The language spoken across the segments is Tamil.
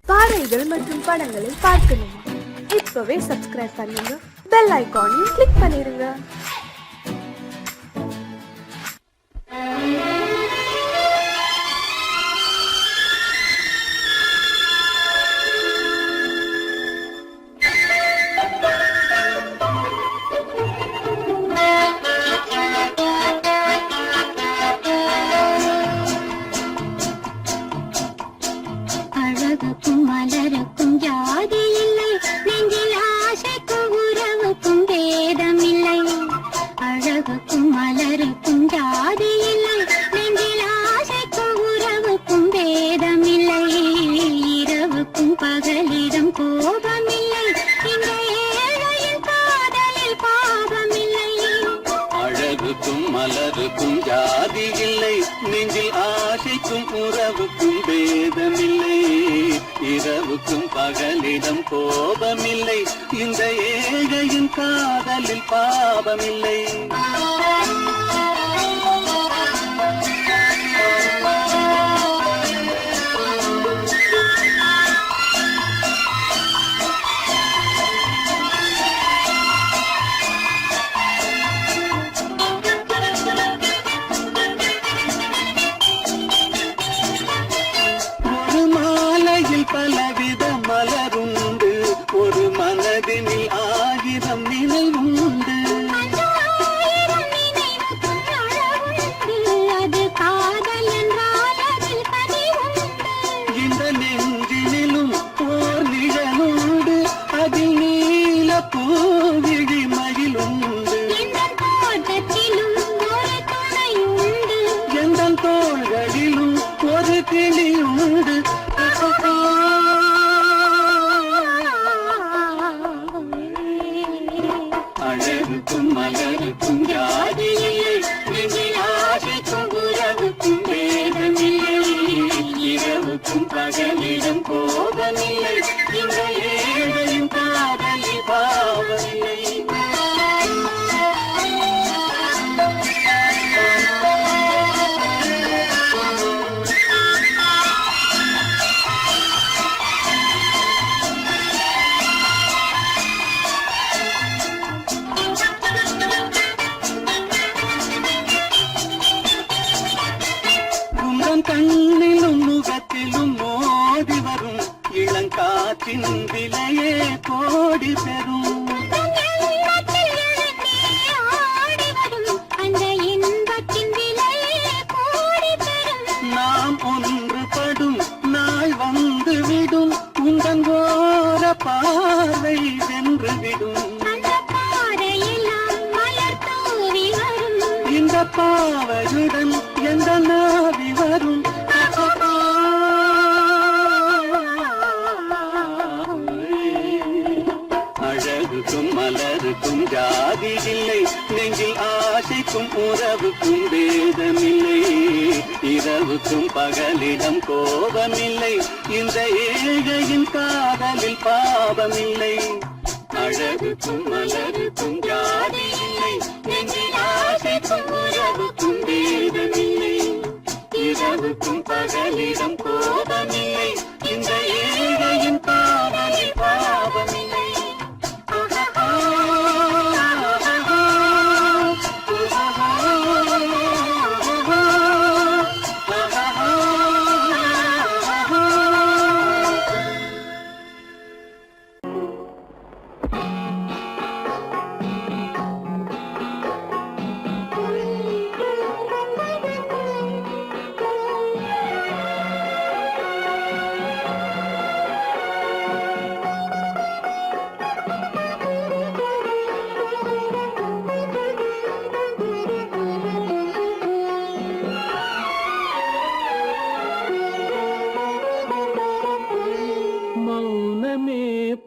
பாடல்கள் மற்றும் படங்களை பார்க்கணுமா? இப்பவே சப்ஸ்கிரைப் பண்ணுங்க, பெல் ஐகானையும் கிளிக் பண்ணிருங்க. அழகுக்கும் மலருக்கும் ஜாதி இல்லை, நெஞ்சில் ஆசைக்கும் உறவுக்கும் பேதம் இல்லை. அழகுக்கும் மலருக்கும் ஜாதி இல்லை, நெஞ்சில் ஆசைக்கும் உறவுக்கும் பேதம் இல்லை. இரவுக்கும் பகலிடம் கோபம் இல்லை, இந்த ஏழையின் காதலில் பாவம் இல்லை. அழகுக்கும் மலருக்கும் ஜாதி இல்லை, நெஞ்சில் ஆசைக்கும் உறவுக்கும் பேதமில்லை. இரவுக்கும் பகலிடம் கோபமில்லை, இந்த ஏழையின் காதலில் பாவமில்லை. பலவித மலருண்டு, ஒரு மனதினில் ஆயிரம் நினைவுண்டு. அது காதல் என்றால் அதில் கனிவுண்டு. இந்த நெஞ்சினிலும் ஓர் நிழலுண்டு, அதில் நீல பூவிழி மகிழுண்டு. இந்த தோட்டத்திலும் ஒரு துணையுண்டு, எந்த தோள்களிலும் ஒரு கிளியுண்டு. அழகுக்கும் மலருக்கும் ஜாதி இல்லை, நெஞ்சில் ஆசைக்கும் உறவுக்கும் பேதமில்லை. இரவுக்கும் பகலிடம் கோபமில்லை, இந்த ஏழையும் காதலில் பாவமில்லை. கண்ணிலும் முகத்திலும் மோதி வரும் இளங்காற்றின் விலையே கோடி பெறும். அந்த இன்பத்தின் விலையே கோடி பெறும். நாம் ஒன்றுபடும் நாள் வந்து விடும், உங்கள் ஓர பார்வை வென்று விடும். அந்த பாறையெல்லாம் மலர் தூவி வரும், இந்த பாவையுடன் எந்த நாவி வரும். அழகுக்கும் மலருக்கும் ஜாதி இல்லை, நெஞ்சில் ஆசைக்கும் உறவுக்கும் பேதமில்லை. இரவுக்கும் பகலிடம் கோபமில்லை, இந்த ஏழையின் காதலில் பாவமில்லை. அழகுக்கும் மலருக்கும் ஜாதி இல்லை, நெஞ்சில் ஆசைக்கும் உறவுக்கும் பேதமில்லை. இரவுக்கும் பகலிடம் கோபமில்லை, இந்த ஏழையின் காதலில் பாவமில்லை.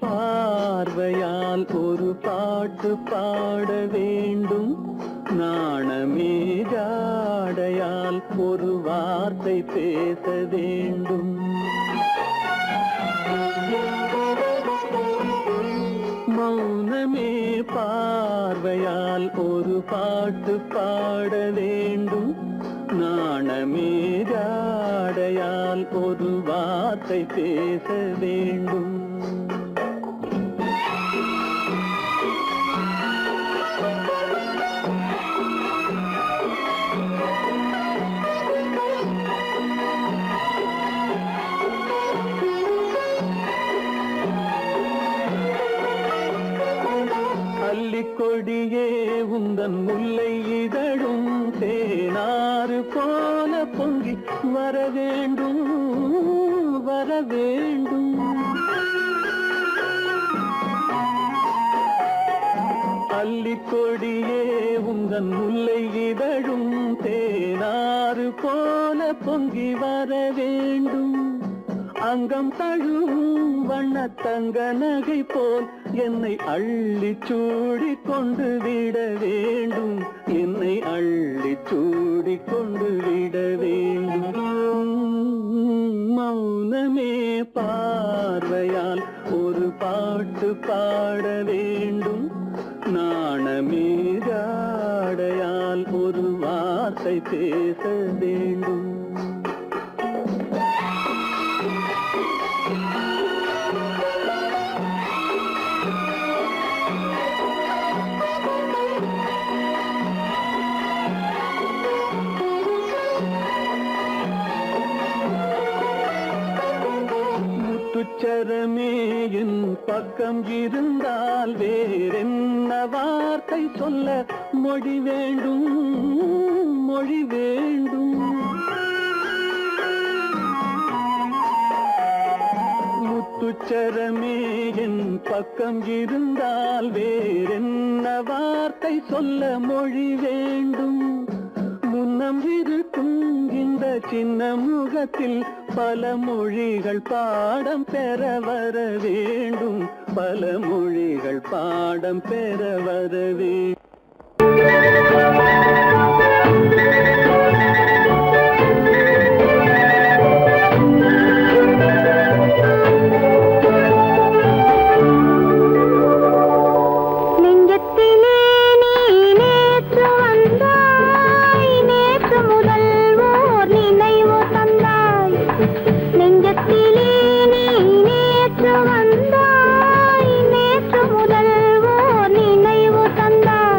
பார்வையால் ஒரு பாட்டு பாட வேண்டும், நாணமே ஜாடையால் ஒரு வார்த்தை பேச வேண்டும். மௌனமே பார்வையால் ஒரு பாட்டு பாட வேண்டும், நாணமே ஜாடையால் ஒரு வார்த்தை வார்த்தை பேச வேண்டும். கொடியே உந்தன் முல்லை இதழும் தேனாறு போல பொங்கி வர வேண்டும் வர வேண்டும். அல்லிக்கொடியே உந்தன் முல்லை இதழும் தேனாறு போல பொங்கி வர வேண்டும். அங்கம் தழுவும் வண்ணத்தங்க நகை போல் என்னை அள்ளி சூடி கொண்டு விட வேண்டும். என்னை அள்ளி சூடி கொண்டு விட வேண்டும். மௌனமே பார்வையால் ஒரு பாட்டு பாட வேண்டும். நாணமே ஜாடையால் ஒரு வார்த்தை பேச வேண்டும். முத்துச்சரமே என் பக்கம் இருந்தால் வேறென்ன வார்த்தை சொல்ல மொழி வேண்டும் மொழி வேண்டும். முத்துச்சரமே என் பக்கம் இருந்தால் வேறென்ன வார்த்தை சொல்ல மொழி வேண்டும். முன்னம் இருக்கும் இந்த சின்ன முகத்தில் பல மொழிகள் பாடம் பெற வர வேண்டும். பல மொழிகள் பாடம் பெற வர வேண்டும். நேற்று வந்தாய், நேற்று முதல் ஓர் நினைவு தந்தாய்.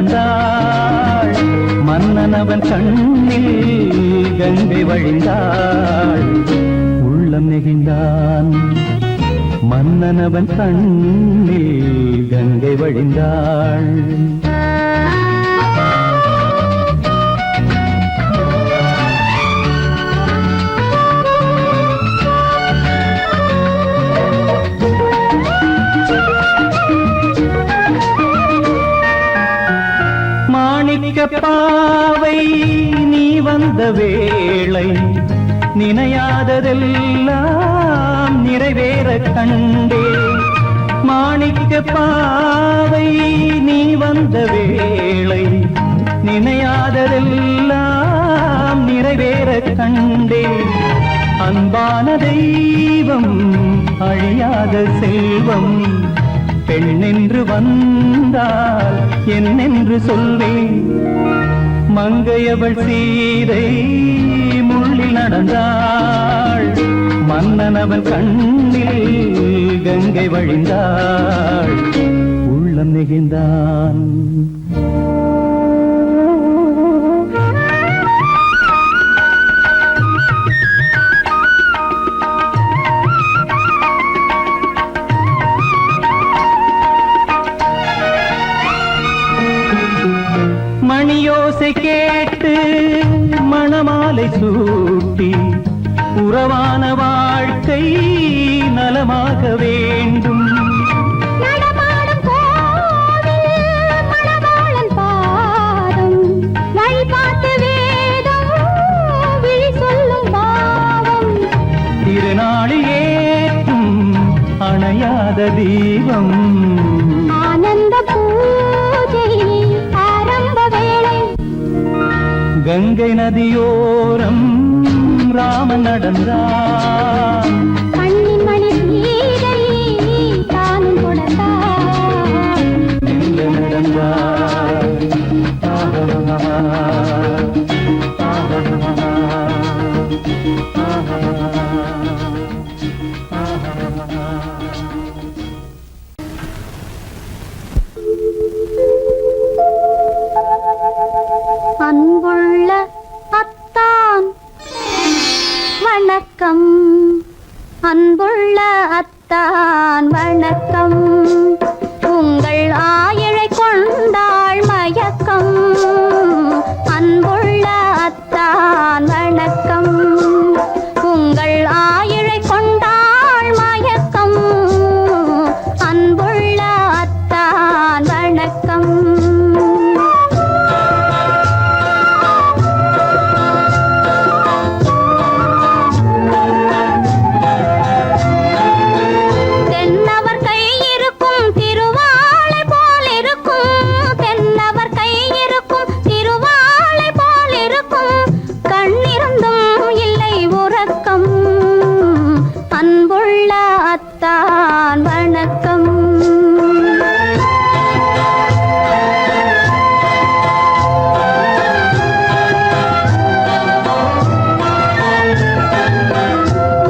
நடந்தாள் மன்னன் அவன் கண்ணில் கங்கை வழிந்தாள் உள்ளம் நெகிழ்ந்தான் மன்னன் அவன் கண்ணில் கங்கை வழிந்தாள் பாவை நீ வந்த வேளை நினையாததெல்லாம் நிறைவேற கண்டே மாணிக்க பாவை நீ வந்த வேளை நினையாததெல்லாம் நிறைவேற கண்டே அன்பான தெய்வம் அழியாத செல்வம் பெண்ணென்று வந்தால் என்னென்று சொல்வேன் மங்கையவள் சீதை முள்ளில் நடந்தாள் மன்னன் அவன் கண்ணில் கங்கை வழிந்தாள் உள்ளம் நெகிழ்ந்தான் மணியோசை கேட்டு மணமாலை சூட்டி உறவான வாழ்க்கை நலமாக வேண்டும் நடமாடும் கோவில் மணவாளன் பாதம் வழிபாட்டு வேதம் விழி சொல்லும் பாவம் திருநாளில் ஏற்றும் அணையாத தீபம் ஆனந்த பூஜை ஆரம்ப வேளை கங்கை நதியோரம் ராமன் நடந்தான் கண்ணின் மணி சீதை தானும் கொடுத்தான் எங்க நடந்தான் அன்புள்ள அத்தான் வணக்கம் அன்புள்ள அத்தான் வணக்கம் உங்கள் ஆயிழை கொண்டாள் மயக்கம் அன்புள்ள அத்தான் வணக்கம் உங்கள் ஆயிழை கொண்டாள் மயக்கம் அன்புள்ள அத்தான் வணக்கம் அத்தான் வணக்கம்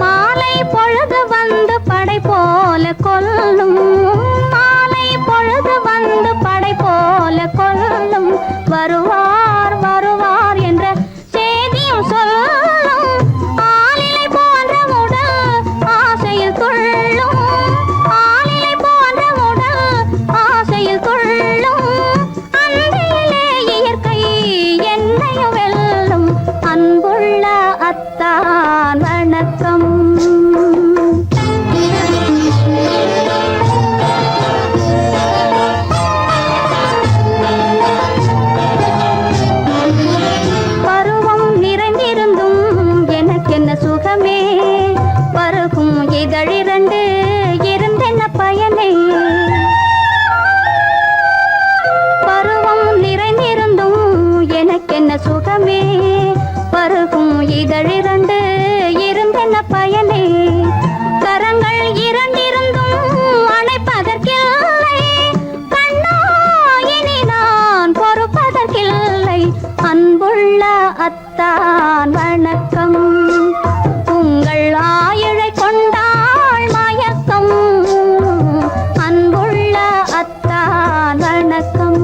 மாலை பொழுது வந்து படை போல கொல்லும் மாலை பொழுது வந்து படை போல கொல்லும் வருவார் வருவார் என்ற செய்தியும் சொல்லும் ஆளிலை போன்ற உடல் ஆசையில் துள்ளும் ஆளிலை போன்ற உடல் ஆசையில் துள்ளும் அன்பிலே இயற்கை என்னையும் வெல்லும் அன்புள்ள அத்தான் வணக்கம் பருவம் நிறைந்திருந்தும் எனக்கென்ன சுகமே பருகும் இதழிரண்டு இருந்தென்ன பயனே பருவம் நிறைந்திருந்தும் எனக்கென்ன சுகமே பருகும் இதழிரண்டு இருந்தென்ன பயனே கரங்கள் இரண்டிருந்தும் அணைப்பதற்கில்லை கண்ணா இனி நான் பொறுப்பதற்கில்லை அன்புள்ள அத்தான் வணக்கம் உங்கள் ஆயிழை கொண்டாள் மயக்கம் அன்புள்ள அத்தான் வணக்கம்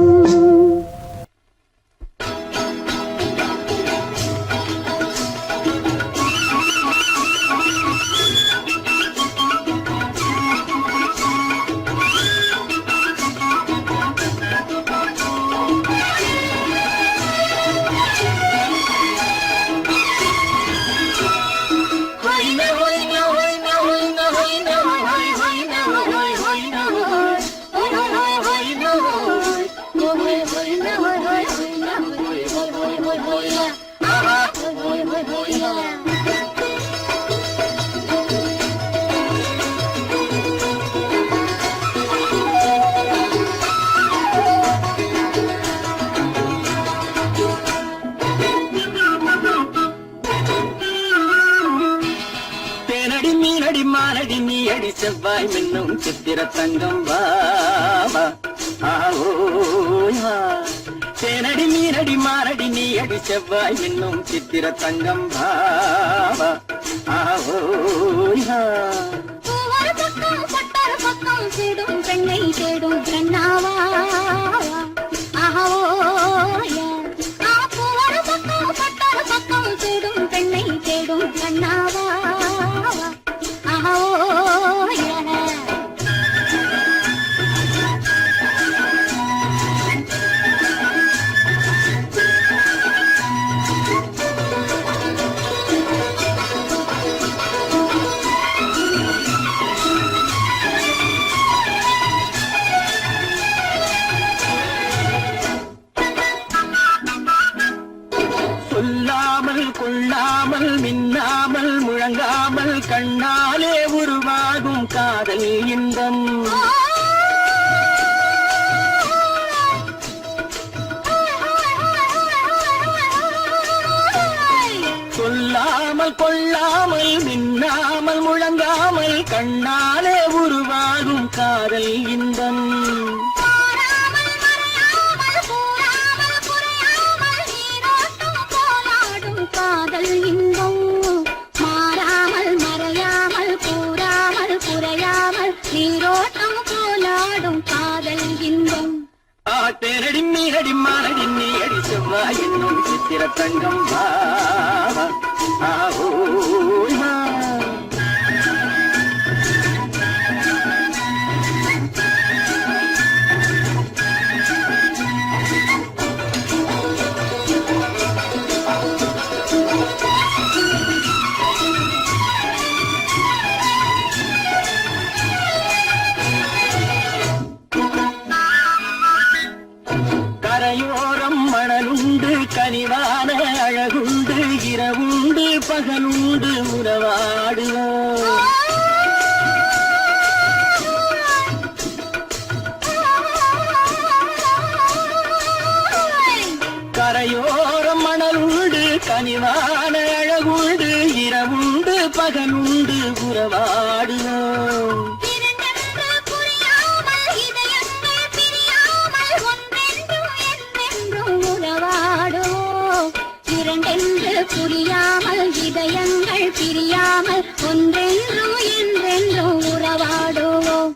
செவ்வாய் மின்னும் சித்திர தங்கம் வாவா ஆவோயா தேனடி மீனடி மாரடி நீ அடி செவ்வாய் மின்னும் சித்திர தங்கம் வாவா ஆவோயா ஒரு பக்கம் பட்டர பக்கம் தேடும் பெண்ணை தேடும் கண்ணாவா ஆஹோய ஒரு பக்கம் பட்டர பக்கம் தேடும் பெண்ணை தேடும் கண்ணாவா ஆஹோய சொல்லாமல் கொள்ளாமல் மின்னாமல் முழங்காமல் கண்ணாலே உருவாகும் காதல் இன்பம் சொல்லாமல் கொள்ளாமல் மின்னாமல் முழங்காமல் கண்ணாலே உருவாகும் காதல் இன்பம் காதல் இன்பம் மாறாமல் மறையாமல் கூறாமல் குறையாமல் நீரோட்டம் போலாடும் காதல் இன்பம் தேனடி மீனடி மானடி நீ அடி செவ்வாய் என்னும் சித்திர தங்கம் வாவா ஆவோயா கரையோரம் மணலுண்டு கனிவான அழகுண்டு இரவுண்டு பகலுண்டு உறவாடுவோம் கரையோரம் மணலுண்டு கனிவான அழகுண்டு இரவுண்டு பகலுண்டு உறவாடுவோம் இரண்டென்று புரியாமல் இதயங்கள் பிரியாமல் ஒன்றென்றும் என்றென்றும் உறவாடுவோம்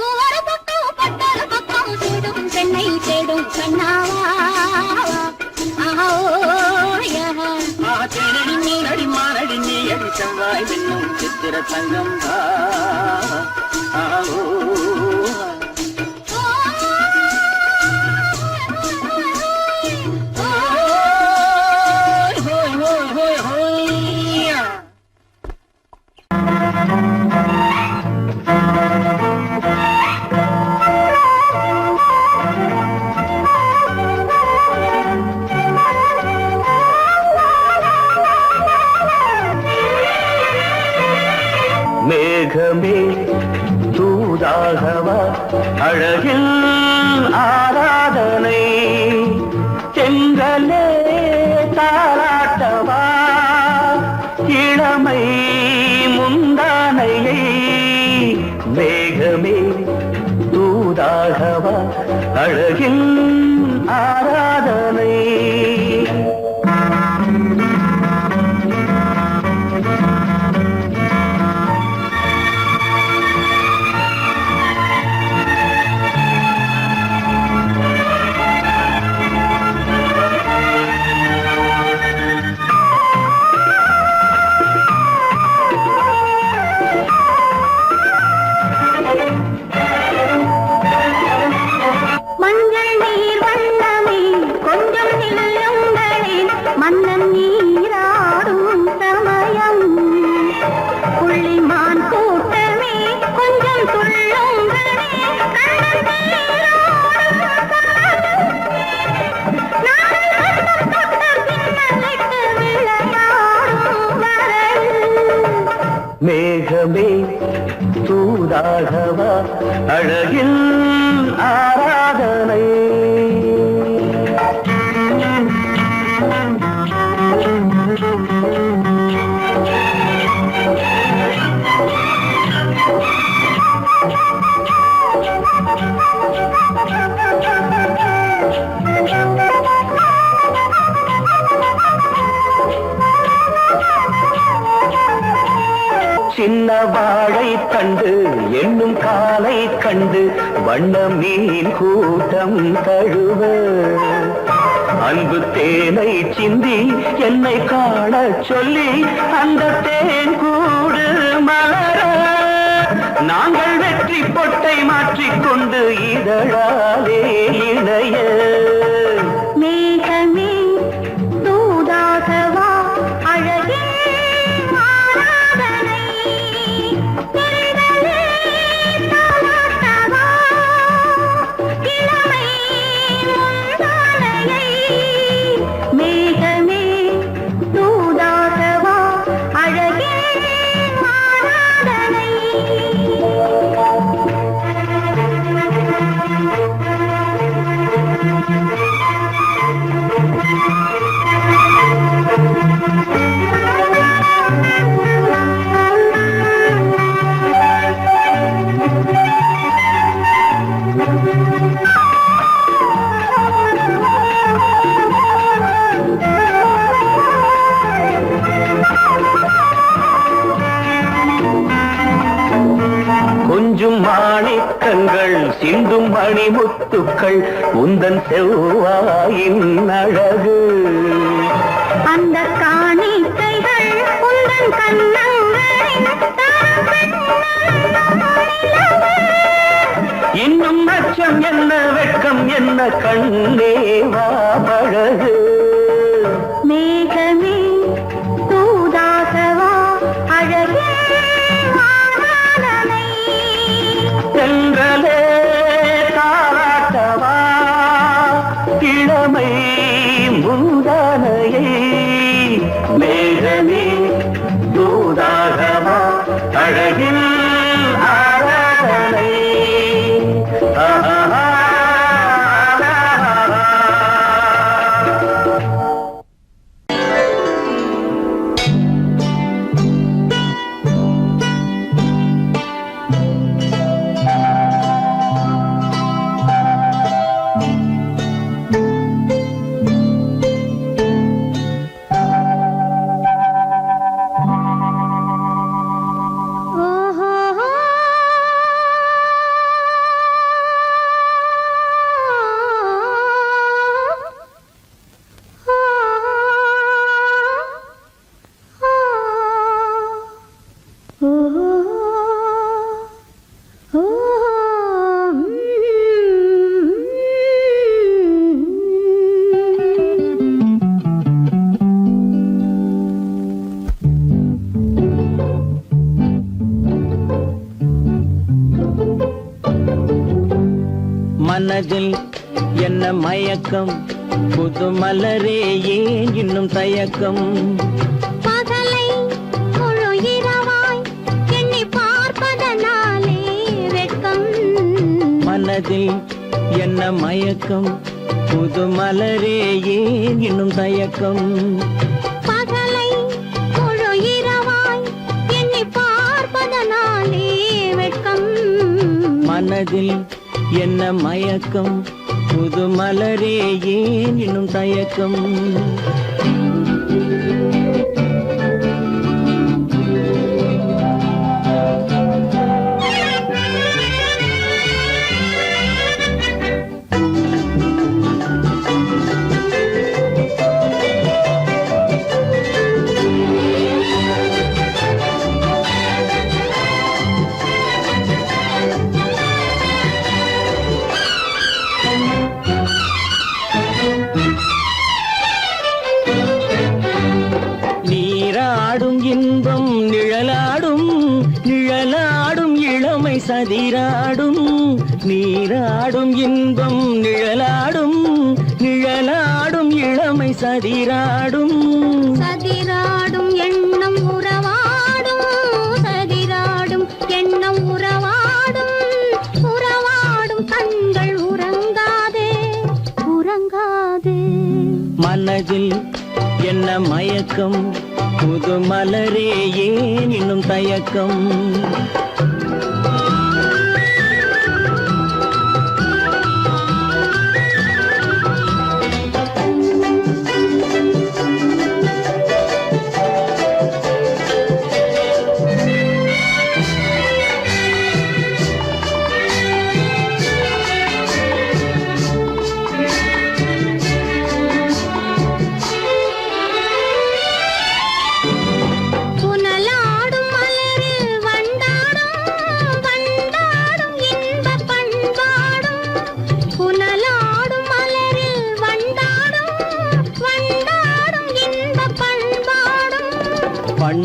ஒரு பக்கம் பட்டர பக்கம் தேடும் பெண்ணை தேடும் கண்ணாவா தேனடி மீனடி மானடி நீ அடி செவ்வாய் மின்னும் சித்திர தங்கம் வாவா ஆவோயா மேகமே தூதாகவா அழகில் ஆராதனை செங்கலே தாராட்டவா இளமை முந்தானையை மேகமே தூதாகவா அழகில் ஆராதனை மஞ்சள் நீர் வண்ணமே கொஞ்சம் நில்லுங்களேன் மன்னன் நீராடும் சமயம் புள்ளிமான் கூட்டமே கொஞ்சம் துள்ளுங்களே மேகமே தூதாகவா அழகில் ஆராதனை என்னும் காலை கண்டு வண்ண மீன் கூட்டம் தழுவ அன்பு தேனை சிந்தி என்னை காண சொல்லி அந்த தேன் கூடு மலர நாங்கள் வெற்றி பொட்டை மாற்றிக்கொண்டு இதழாலே இணைய மேகமே தூதாகவா அழகே ஆராதனை தெரிதலே தாலாட்டவா இளமை முந்தானையை மேகமே தூதாகவா அழகே ஆராதனை கொஞ்சும் மாணிக்கங்கள் சிந்தும் மணிமுத்துக்கள் உந்தன் செவ்வாயின் அழகு அந்த காணிக்கைகள் உந்தன் கண்ணங்களின் இன்னும் அச்சம் என்ன வெட்கம் என்ன கண்ணேவா பழகு மேகமே தூதாகவா அழகே ஆராதனை சென்றலே தாராட்டவா இளமை முந்தானையை மேகமே தூதாகவா அழகில் ஆராதனை மனதில் என்ன மயக்கம் புது மலரே ஏன் இன்னும் தயக்கம் பகலை முழு இரவாய் எண்ணி பார்ப்பதனாலே வெட்கம் மனதில் என்ன மயக்கம் புது மலரே ஏன் இன்னும் தயக்கம் பகலை முழு இரவாய் எண்ணி பார்ப்பதனாலே வெட்கம் மனதில் என்ன மயக்கம் புது மலரே ஏன் இன்னும் தயக்கம் நீராடும் இன்பம் நிழலாடும் நிழலாடும் இளமை சதிராடும் நீராடும் இன்பம் நிழலாடும் நிழலாடும் இளமை சதிராடும் சதிராடும் எண்ணம் உறவாடும் சதிராடும் எண்ணம் உறவாடும் உறவாடும் கண்கள் உறங்காதே உறங்காதே மனதில் என்ன மயக்கம் புது மலரே ஏன் இன்னும் தயக்கம்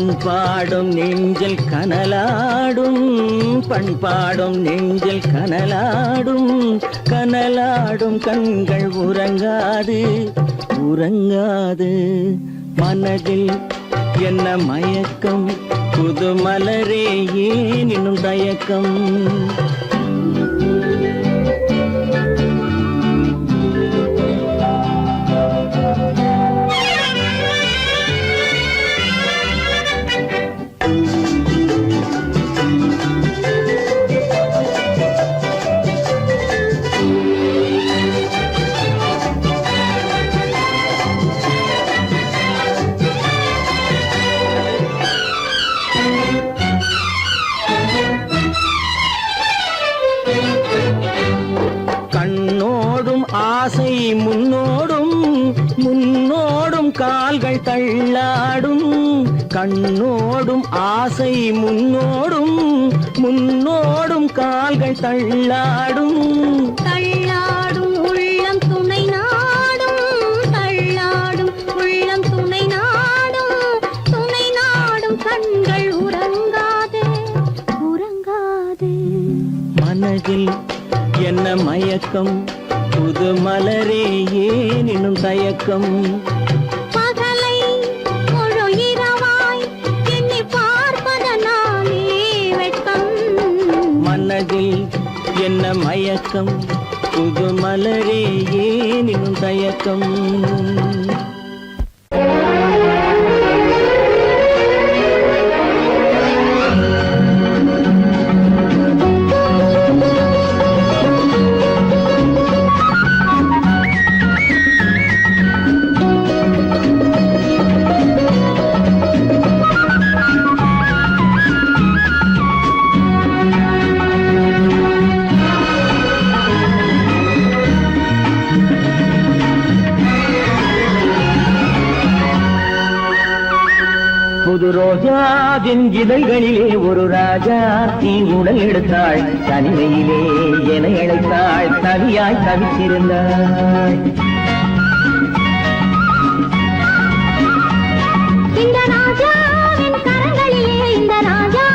பண்பாடும் நெஞ்சில் கனலாடும் பண்பாடும் நெஞ்சில் கனலாடும் கனலாடும் கண்கள் உறங்காது உறங்காது மனதில் என்ன மயக்கம் புது மலரே ஏன் இன்னும் தயக்கம் கண்ணோடும் ஆசை முன்னோடும் முன்னோடும் கால்கள் தள்ளாடும் கண்ணோடும் ஆசை முன்னோடும் முன்னோடும் கால்கள் தள்ளாடும் தள்ளாடும் உள்ளம் துணை நாடும் தள்ளாடும் உள்ளம் துணை நாடும் கண்கள் உறங்காதே உறங்காதே மனதில் என்ன மயக்கம் புது மலரே ஏன் இன்னும் தயக்கம் பகலை முழு இரவாய் எண்ணி பார்ப்பதனாலே வெட்கம் மனதில் என்ன மயக்கம் புது மலரே ஏன் இன்னும் தயக்கம் புது ரோஜாவின் இதழ்களிலே ஒரு ராஜா தீ உடல் எடுத்தாள் தனிமையிலே என அழைத்தாள் தவியாய் தவித்திருந்தாள் இந்த ராஜாவின் கரங்களிலே இந்த ராஜா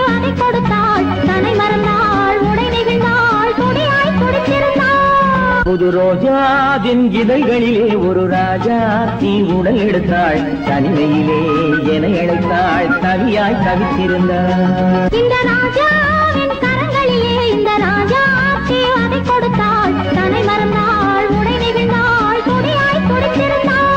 அதை கொடுத்தாள் தன்னை மறந்தாள் உடை நெகிழ்ந்தாள் கொடியாய் குடித்திருந்தாள் புது ரோஜாவின் இதழ்களிலே ஒரு ராஜா தீ உடல் எடுத்தாள் தனிமையிலே என அழைத்தாள் தவியாய் தவித்திருந்தாள் இந்த ராஜாவின் கரங்களிலே இந்த ராஜா அதை கொடுத்தாள் தன்னை மறந்தாள் உடை நெகிழ்ந்தாள் கொடியாய் குடித்திருந்தாள்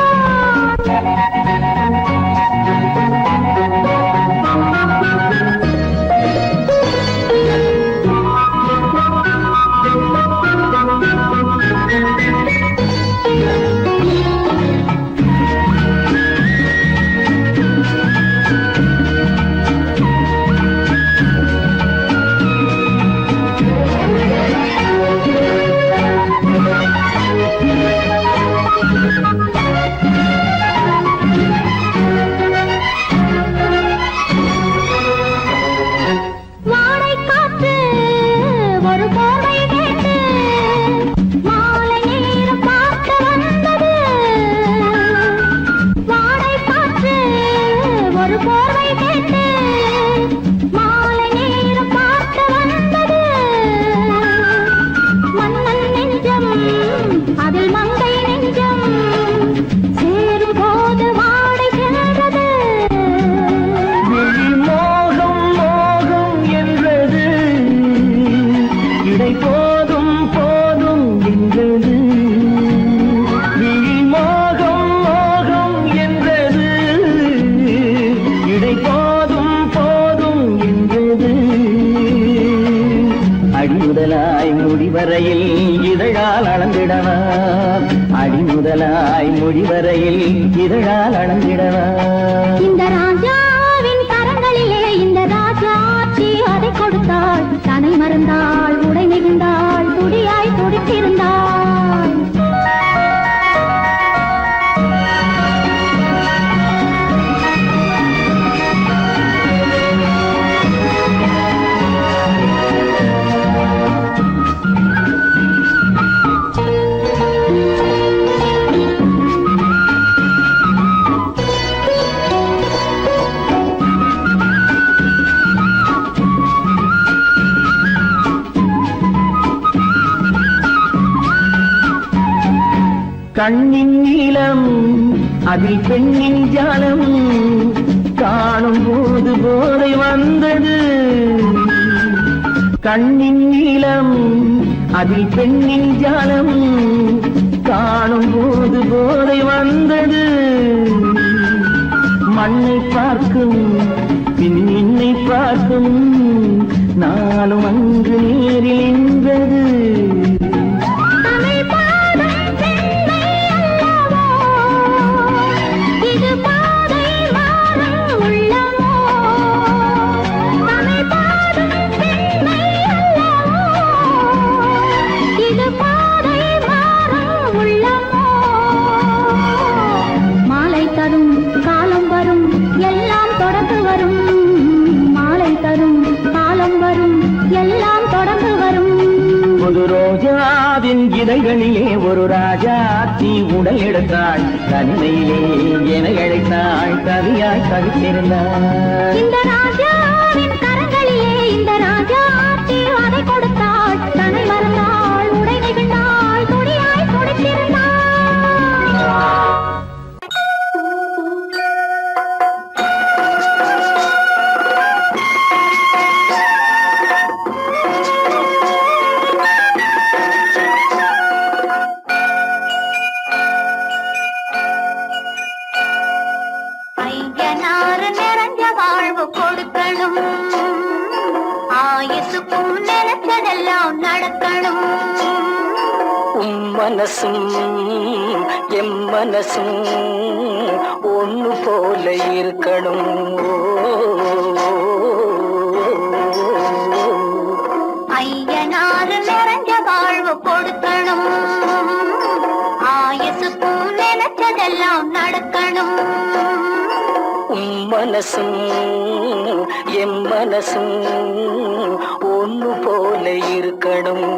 வரையில் இதழால் அளந்திடவா அடி முதலாய் மொழி வரையில் இதழால் அளந்திடவா இந்த ராஜாவின் கரங்களிலே இந்த ராஜாச்சி அதை கொடுத்தாள் தன்னை மறந்தாள் உடை நெகிழ்ந்தாள் துடியாய் துடித்திருந்தாள் கண்ணின் நீளம் அதில் பெண்ணின் ஜாலம் காணும் போது போதை வந்தது. கண்ணின் நீளம் அதில் பெண்ணின் ஜாலம் காணும் போது போதை வந்தது. மண்ணை பார்க்கும் பின் என்னை பார்க்கும் நாளும் அங்கு நேரில் நின்றது. இதழ்களிலே ஒரு ராஜாத்தி உடல் எடுத்தாள், தனிமையிலே என அழைத்தாள், கவியாய் கவித்திருந்தாள். இந்த ராஜாவின் கரங்களிலே இந்த ராஜாத்தி அதை கொடுத்தாள், தன்னை மறந்தாள், உடை நெகிழ்ந்தாள், துணியாய் துடித்திருந்தாள். மனசும் எம் மனசும் ஒண்ணு போல இருக்கணும். ஐயனாறு நிறைஞ்ச வாழ்வு கொடுக்கணும், ஆயுசுக்கும் நினைச்சதெல்லாம் நடக்கணும். மனசும் எம் மனசும் ஒண்ணு போல இருக்கணும்.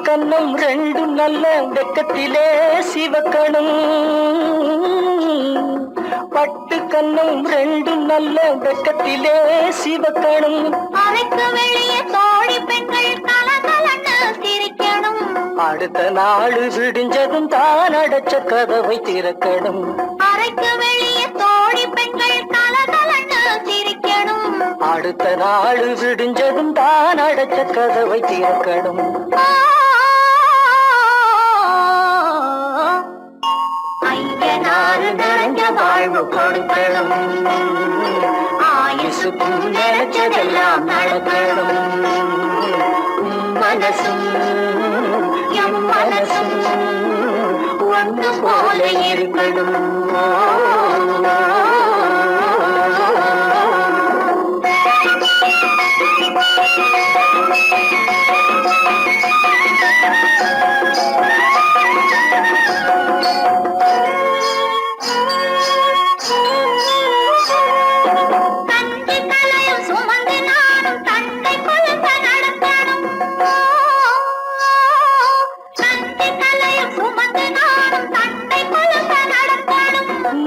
கண்ணம் ரெண்டும் நல்ல வெக்கத்திலே சிவக்கணும். பட்டு கண்ணம் ரெண்டும் நல்ல வெக்கத்திலே சிவக்கணும். அறைக்கு வெளியே தோழி பெண்கள் கலகலன்னு சிரிக்கணும். அடுத்த நாள் விடிஞ்சதும் தான் அடைச்ச கதவை திறக்கணும். அறைக்கு வெளியே தோழி பெண்கள் கலகலன்னு சிரிக்கணும். அடுத்த நாள் விடிஞ்சதும் தான் அடைச்ச கதவை திறக்கணும். ஐயனாறு நிறைஞ்ச வாழ்வு கொடுக்கணும், ஆயுசுக்கும் நினைச்சதெல்லாம் நடக்கணும். மனசும் எம் மனசும் ஒன்று போல இருக்கணும்.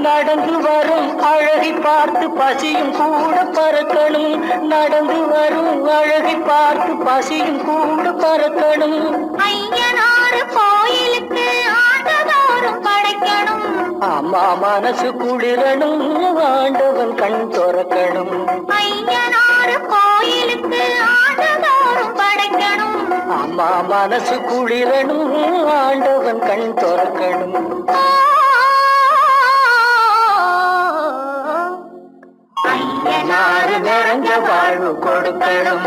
நடந்து வரும் அழகை பார்த்து பசியும் கூட பறக்கணும். நடந்து வரும் அழகை பார்த்து பசியும் கூட பறக்கணும். ஐயனாறு கோயிலுக்கு ஆண்டதோறும் படைக்கணும். அம்மா மனசு குளிரணும், ஆண்டவன் கண் துறக்கணும். ஐயனாறு கோயிலுக்கு ஆண்டதோறும் படைக்கணும். அம்மா மனசு குளிரணும், ஆண்டவன் கண் துறக்கணும். ஐயனாறு நிறைஞ்ச வாழ்வு கொடுக்கணும்,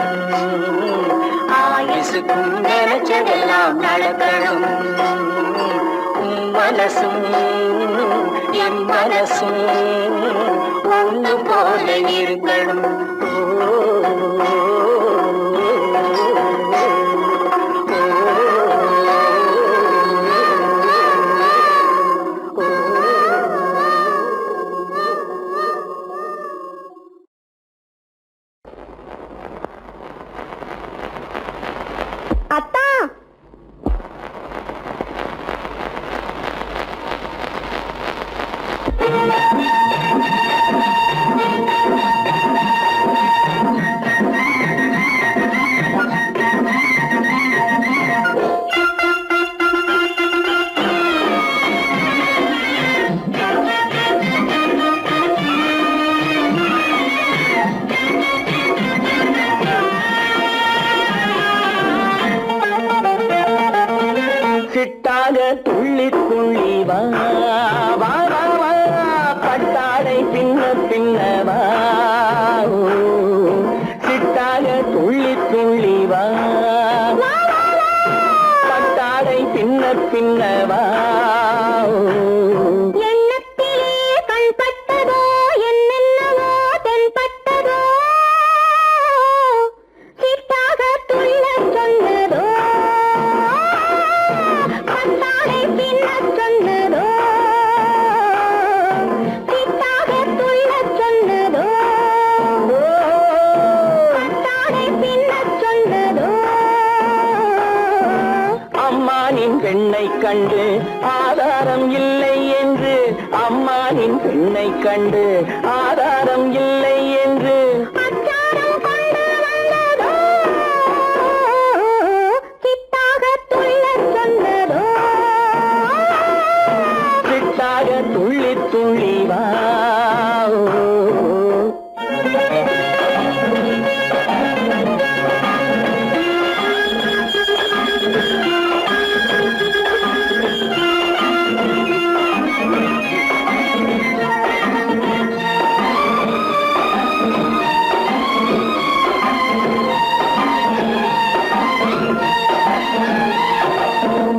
ஆயுசுக்கும் நினைச்சதெல்லாம் நடக்கணும். மனசும் என் மனசும் ஒன்று போல இருக்கணும். ஓ பின்னவா எண்ணத்திலே கண்பட்டதோ என்னென்னவோ தென்பட்டதோ சிட்டாக துள்ள சொன்னதோ பட்டாடை பின்ன சொன்னதோ சிட்டாக துள்ள சொன்னதோ பட்டாடை பின்ன சொன்னதோ அம்மானின் பெண்ணை கண்டு ஆதாரம் இல்லை என்று அம்மானின் பெண்ணை கண்டு ஆதாரம் இல்லை என்று அச்சாரம் கொண்டு வந்ததோ சிட்டாக துள்ள சொன்னதோ சிட்டாக துள்ளி துள்ளி வா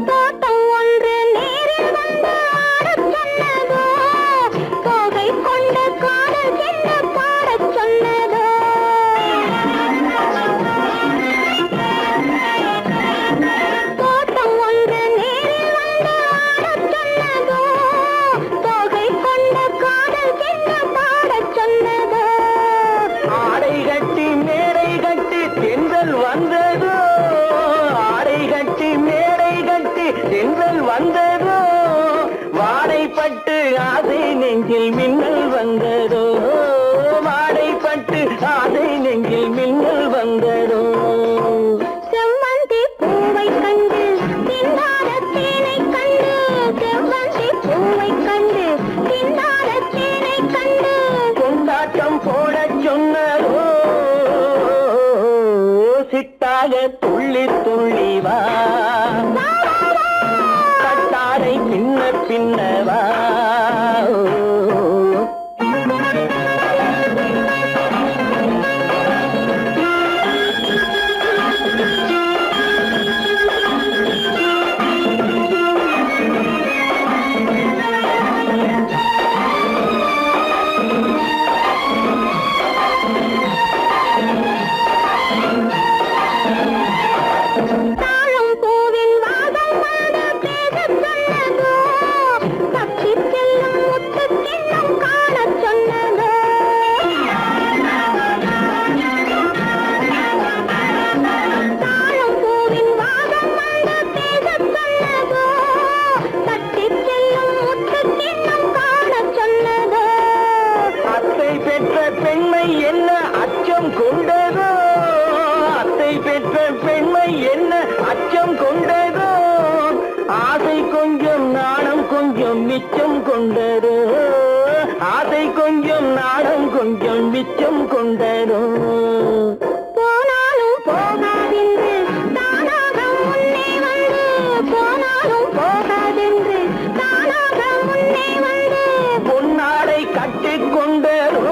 தோட்டம் ஒன்று நேரில் வந்து ஆடச் சொன்னதோ தோகை கொண்ட காதல் என்ன பாடச் சொன்னதோ தோட்டம் ஒன்று நேரில் வந்து ஆடச் சொன்னதோ தோகை கொண்ட காதல் என்ன பாடச் சொன்னதோ ஆடை கட்டி மேடை கட்டி தென்றல் வந்ததோ ஆடை கட்டி மேடை கட்டி தென்றல் வந்ததோ வாடைப்பட்டு ஆசை நெஞ்சில் மின்னல் வந்ததோ வாடைப்பட்டு ஆசை நெஞ்சில் மின்னல் வந்ததோ செவ்வந்தி பூவை கண்டு திண்டாட தேனை கண்டு செவ்வந்தி பூவை கண்டு திண்டாட தேனை கண்டு கொண்டாட்டம் போடச் சொன்னதோ சிட்டாக துள்ளி துள்ளி வா கட்டாரை பின்ன பின்னவா தாழம் பூவின் வாசம் வந்து பேசச் சொன்னதோ தப்பிச் செல்லும் முத்துக் கிண்ணம் காணச் சொன்னதோ தாழம் பூவின் வாசம் வந்து பேசச் சொன்னதோ தப்பிச் செல்லும் முத்துக் கிண்ணம் காணச் சொன்னதோ அத்தை பெற்ற பெண்மை என்ன அச்சம் கொண்டதோ அத்தை பெற்ற பெண்மை என்ன அச்சம் கொண்டதோ ஆசை கொஞ்சம் நாணம் கொஞ்சம் மிச்சம் கொண்டதோ ஆசை கொஞ்சம் நாணம் கொஞ்சம் மிச்சம் கொண்டதோ போனாலும் போகாதென்று தானாக முன்னே வந்து போனாலும் போகாதென்று தானாக முன்னே வந்து பொன்னாடை கட்டிக்கொண்டதோ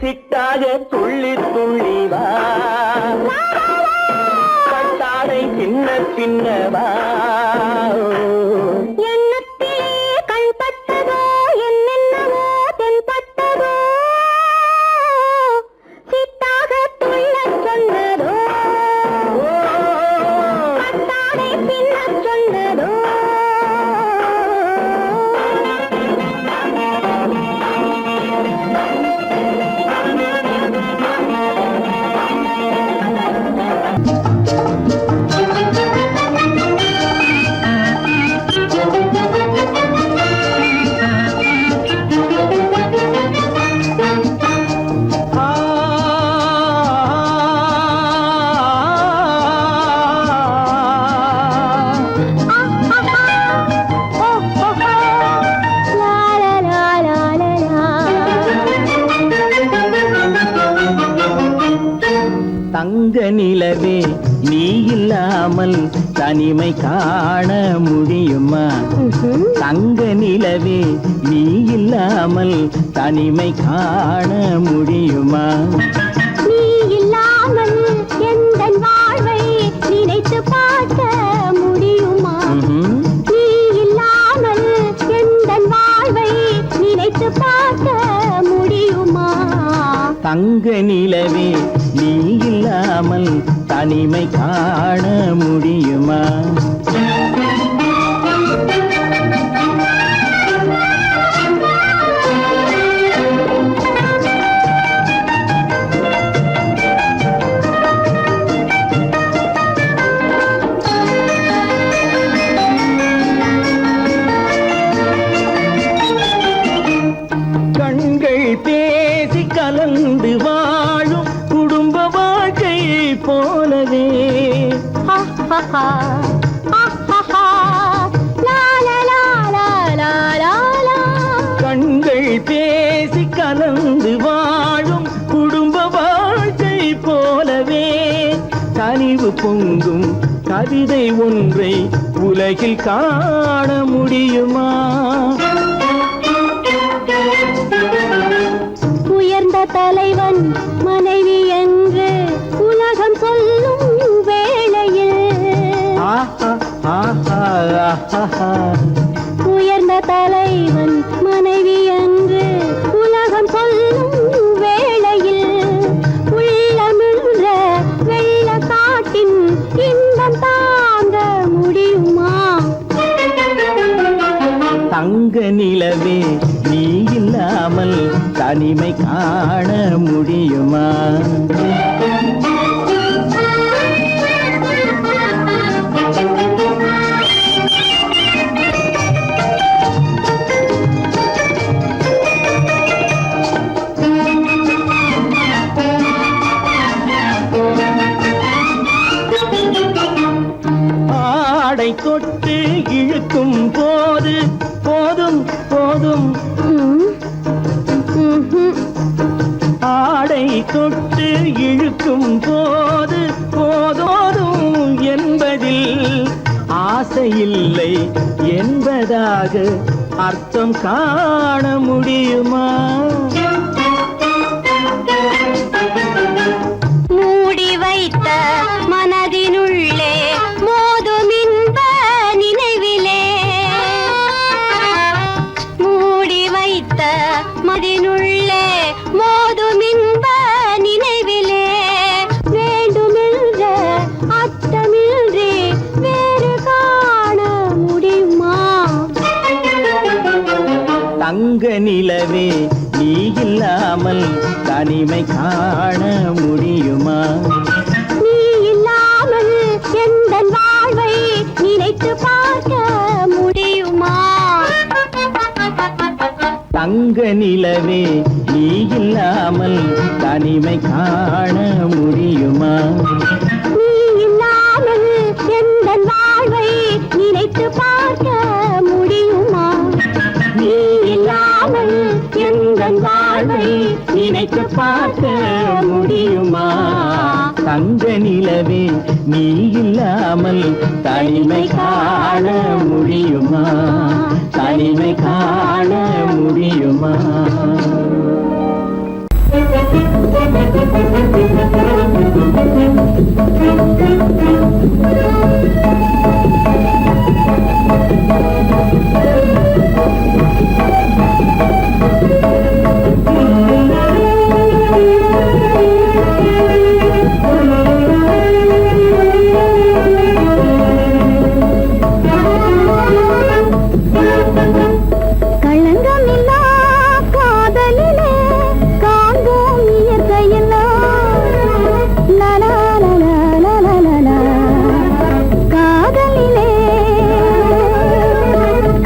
சிட்டாக துள்ளி துள்ளி வா கட்டாடை பின்ன பின்னவா எண்ணத்திலே கண்பட்டதோ என்னென்னவோ தென்பட்டதோ சிட்டாக துள்ள சொன்னதோ கட்டாடை பின்ன சொன்னதோ தங்க நிலவே நீ இல்லாமல் தனிமை காண முடியுமா தங்க நிலவே நீ இல்லாமல் தனிமை காண முடியுமா நீ இல்லாமல் எந்தன் வாழ்வை நினைத்து பார்க்க தங்க நிலவே நீ இல்லாமல் தனிமை காண முடியுமா? பேசி கலந்து வாழும் குடும்ப வாழ்க்கை போலவே கண்கள் பேசி கலந்து வாழும் குடும்ப வாழ்க்கை போலவே கனிவு பொங்கும் கவிதை ஒன்றை உலகில் காண முடியுமா? உயர்ந்த தலைவன் மனைவி என்று உலகம் சொல்லும் வேளையில் உயர்ந்த தலைவன் மனைவி என்று உலகம் சொல்லும் வேளையில் உள்ளமிழ்ற வெள்ள காட்டின் இன்பம் தாங்க முடியுமா? தங்க நிலவே நீ இல்லாமல் தனிமை காண முடியுமா? ஆடை தொட்டு இழுக்கும் போது போதும் போதும் ஆடை தொட்டு இழுக்கும் போது போதோதும் என்பதில் ஆசையில்லை என்பதாக அர்த்தம் காண முடியுமா? மூடி வைத்த மனதினுள்ளே மோதும் இன்ப நினைவிலே மூடி வைத்த மனதினுள்ளே மோதும் இன்ப நினைவிலே வேண்டுமென்ற அர்த்தமின்றி வேறு காண முடியுமா? தங்க நிலவே நீ இல்லாமல் தனிமை காண முடியுமா? நீ இல்லாமல் எந்தன் வாழ்வை நினைத்து பார்க்க முடியுமா? தங்க நிலவே நீ இல்லாமல் தனிமை காண முடியுமா? நீ இல்லாமல் எந்தன் வாழ்வை நினைத்து பார்க்க முடியுமா? நீ இல்லாமல் எந்தன் வாழ்வை நினைத்து பார்க்க முடியுமா? தங்க நிலவே நீ இல்லாமல் தனிமை காண முடியுமா? தனிமை காண முடியுமா? களங்கமில்லா காதலிலே காண்போம் இயற்கையெல்லாம் லலா லலா லலா லலா. காதலிலே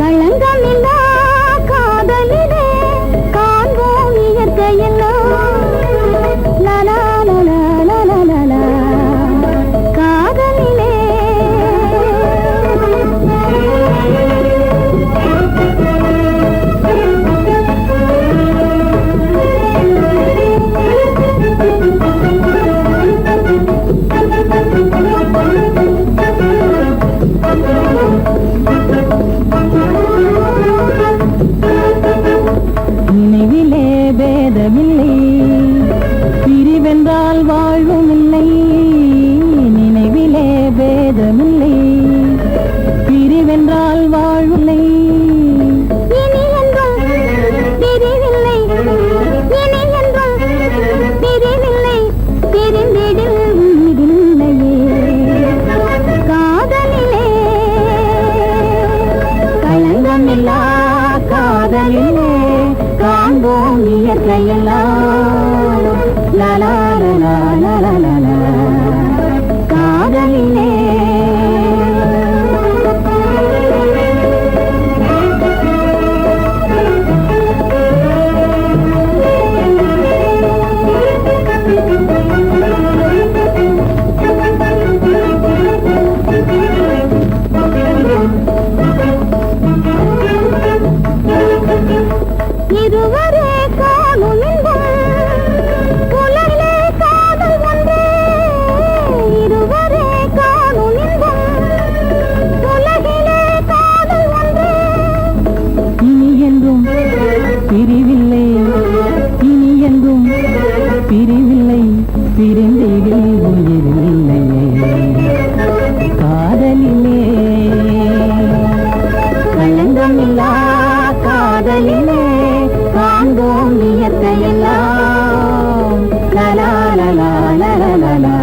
களங்கமில்லா காதலிலே காண்போம் இயற்கையெல்லாம் லலா லலா லலா லலா. லலா லலா லலா லலா காதலிலே இதுவரை காணும் இன்பம் உலகிலே காதல் ஒன்றே இதுவரை காணும் இன்பம் உலகிலே காதல் ஒன்றே இனி என்றும் பிரிவில்லை இனி என்றும் பிரிவில்லை பிரிந்திடில் உயிரில்லையே காதலிலே களங்கமில்லா காதலிலே காண்போம் இயற்கையெல்லாம் லலா லலா லலா லலா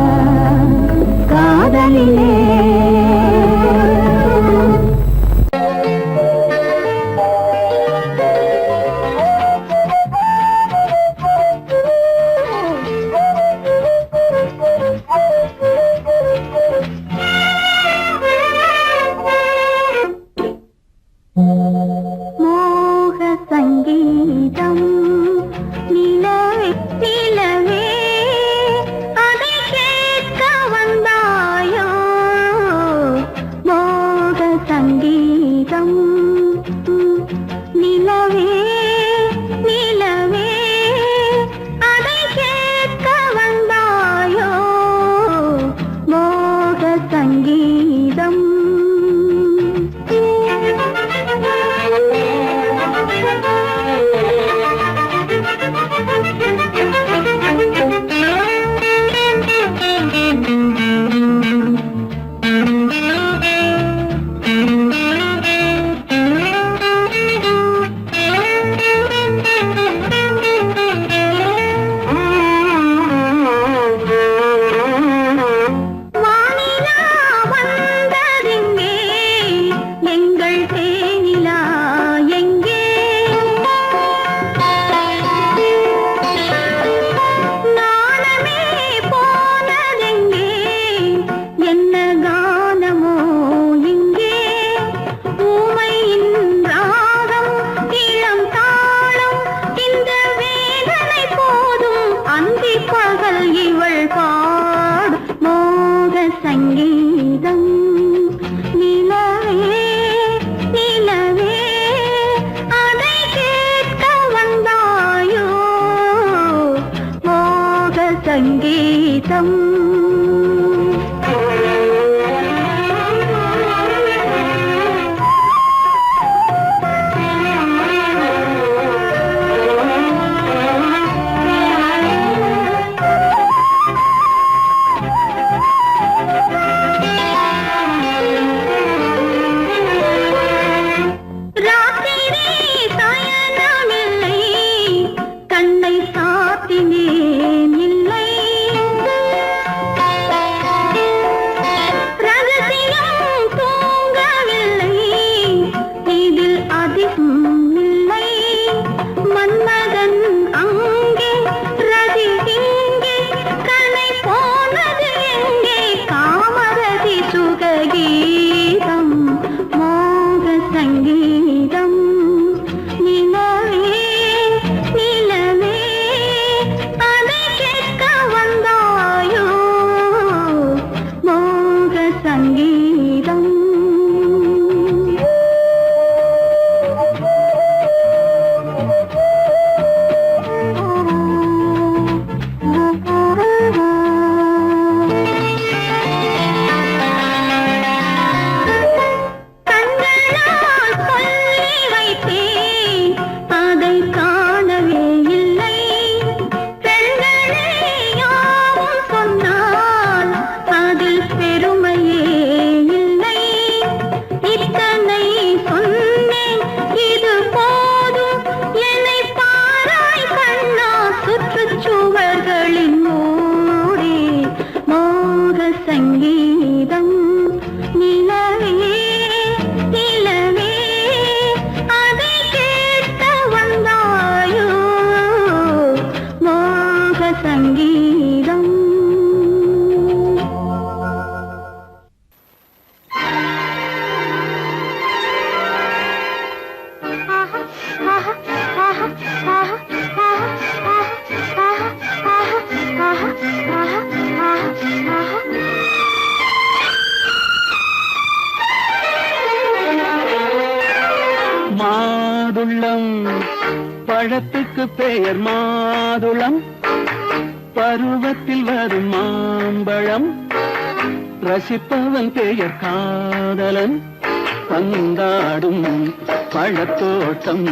காதலிலே மோக சங்கீதம் நிலவே நிலவே அதை கேட்க வந்தாயோ மோக சங்கீதம் நிலவே நிலவே அதை கேட்க வந்தாயோ மோக சங்கீதம் வானிலா வந்ததெங்கே எங்கள் தேனிலா எங்கே நாணமே போனதெங்கே என்ன கானமோ இங்கே ஊமையின் ராகம் இளம் தாளம் இந்த வேதனை போதும் அந்தி பகல் இவள் பாடும் மோக சங்கீதம் நிலவே நிலவே அதை கேட்க வந்தாயோ மோக சங்கீதம் ராத்திரி சயனமில்லை கண்ணை சாத்தினேன் இல்லை கீதம். மாதுளம் பழத்துக்கு பெயர் மாதுளம், பருவத்தில் வரும் மாம்பழம், ரசிப்பவன் பெயர் காதலன், பந்தாடும் பழத்தோட்டம்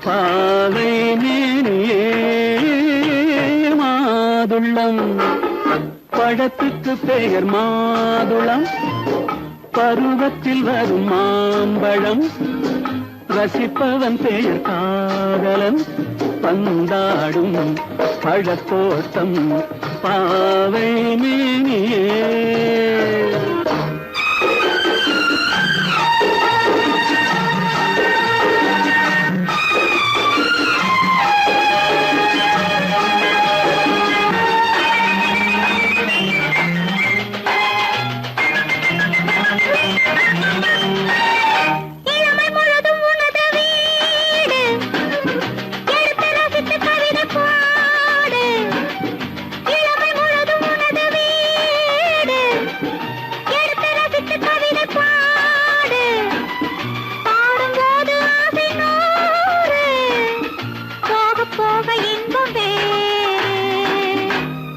பாவை மேனியே. மாதுளம் பழத்துக்கு பெயர் மாதுளம், பருவத்தில் வரும் மாம்பழம், ரசிப்பவன் பெயர் காதலன், பந்தாடும் பழத்தோட்டம் பாவை மேனியே.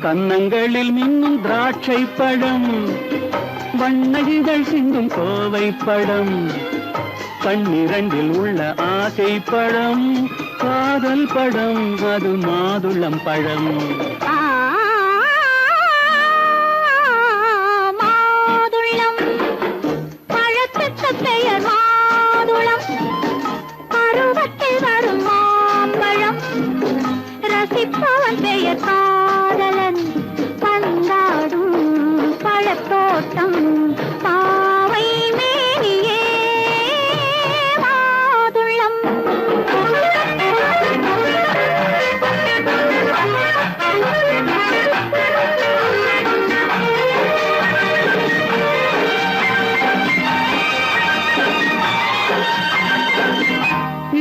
கன்னங்களில் மின்னும் திராட்சை பழம், வண்ணகிகள் சிந்தும் கோவை பழம், கண்ணிரண்டில் உள்ள ஆசை பழம், காதல் பழம், அது மாதுளம் பழம். மாதுளம் பழத்துக்கு பெயர் மாதுளம், பருவத்தில் வரும் மாம்பழம், ரசிப்பவன் பெயர் காதலன், பந்தாடும் பழத்தோட்டம் பாவை மேனியே. மாதுளம்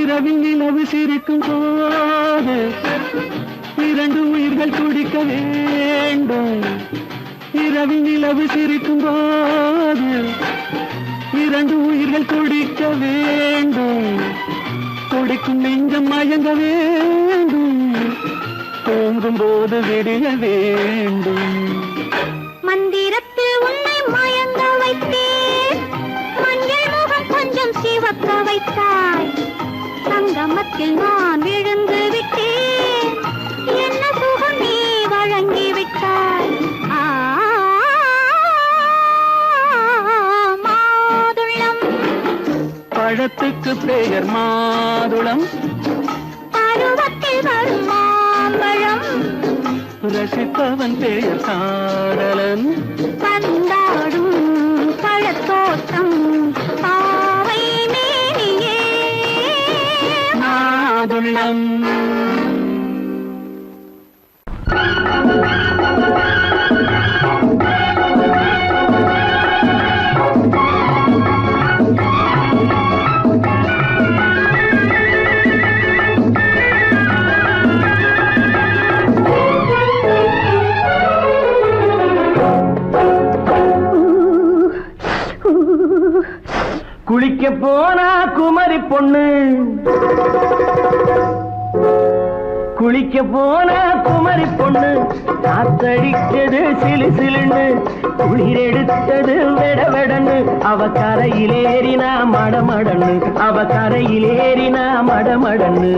இரவில் நிலவு சிரிக்கும் போது இரண்டு உயிர்கள் துடிக்க வேண்டும். இரவில் நிலவு சிரிக்கும் போது இரண்டு உயிர்கள் துடிக்க வேண்டும். துடிக்கும் நெஞ்சம் மயங்க வேண்டும், தூங்கும் போது விடிய வேண்டும். மந்திரத்தில் உன்னை மயங்க வைத்தேன், மஞ்சள் முகம் கொஞ்சம் சிவக்க வைத்தாய், சங்கமத்தில் நான் விழுந்து விட்டேன், என்ன சுகம் நீ வழங்கி விட்டாய். மாதுளம் பழத்துக்கு பெயர் மாதுளம், பருவத்தில் வரும் மாம்பழம், ரசிப்பவன் பெயர் காதலன், பந்தாடும் பழத்தோட்டம் பாவை மேனியே. மாதுளம். குளிக்க போனா குமரி பொண்ணு, குளிக்க போன குமரி பொண்ணு, காத்தடிச்சது சிலு சிலுன்னு, குளிர் எடுத்தது வெட வெடன்னு, அவ கரையிலேறினா மடமடன்னு, அவ கரையிலேறினா மடமடன்னு.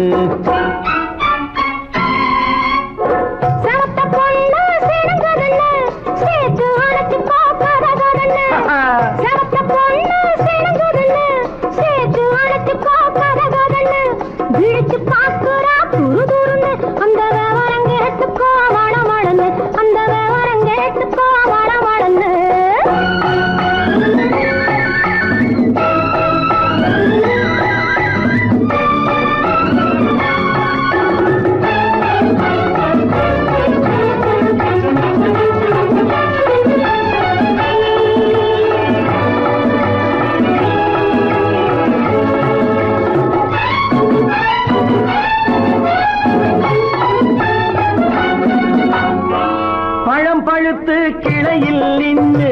பழுத்து கிளையில் நின்று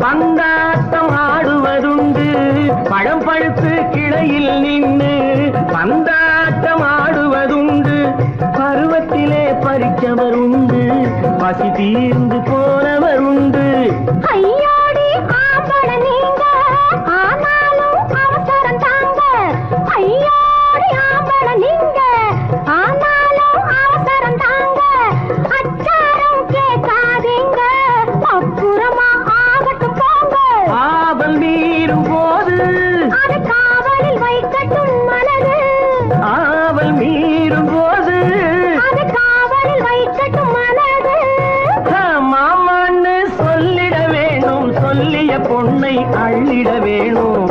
பந்தாட்டம் ஆடுவதுண்டு. பழம் பழுத்து கிளையில் நின்று பந்தாட்டம் ஆடுவதுண்டு. பருவத்திலே பறிச்சவர் உண்டு, பசி தீர்ந்து போனவர் உண்டு. ஐயோடி ஆம்பள நீங்க, ஆனாலும் அவசரம் தாங்க. ஐயோடி ஆம்பள நீங்க, ஆனாலும் அவசரம் தாங்க. அச்சாரம் கேட்காதீங்க, அப்புறமா ஆகட்டும் போங்க. ஆவல் மீறும் போது அது காவலில் வைக்கட்டும் மனது. ஆவல் மீறும் போது அது காவலில் வைக்கட்டும் மனது. மாமான்னு சொல்லிட வேணும், சொல்லிய பொண்ணை அள்ளிட வேணும்.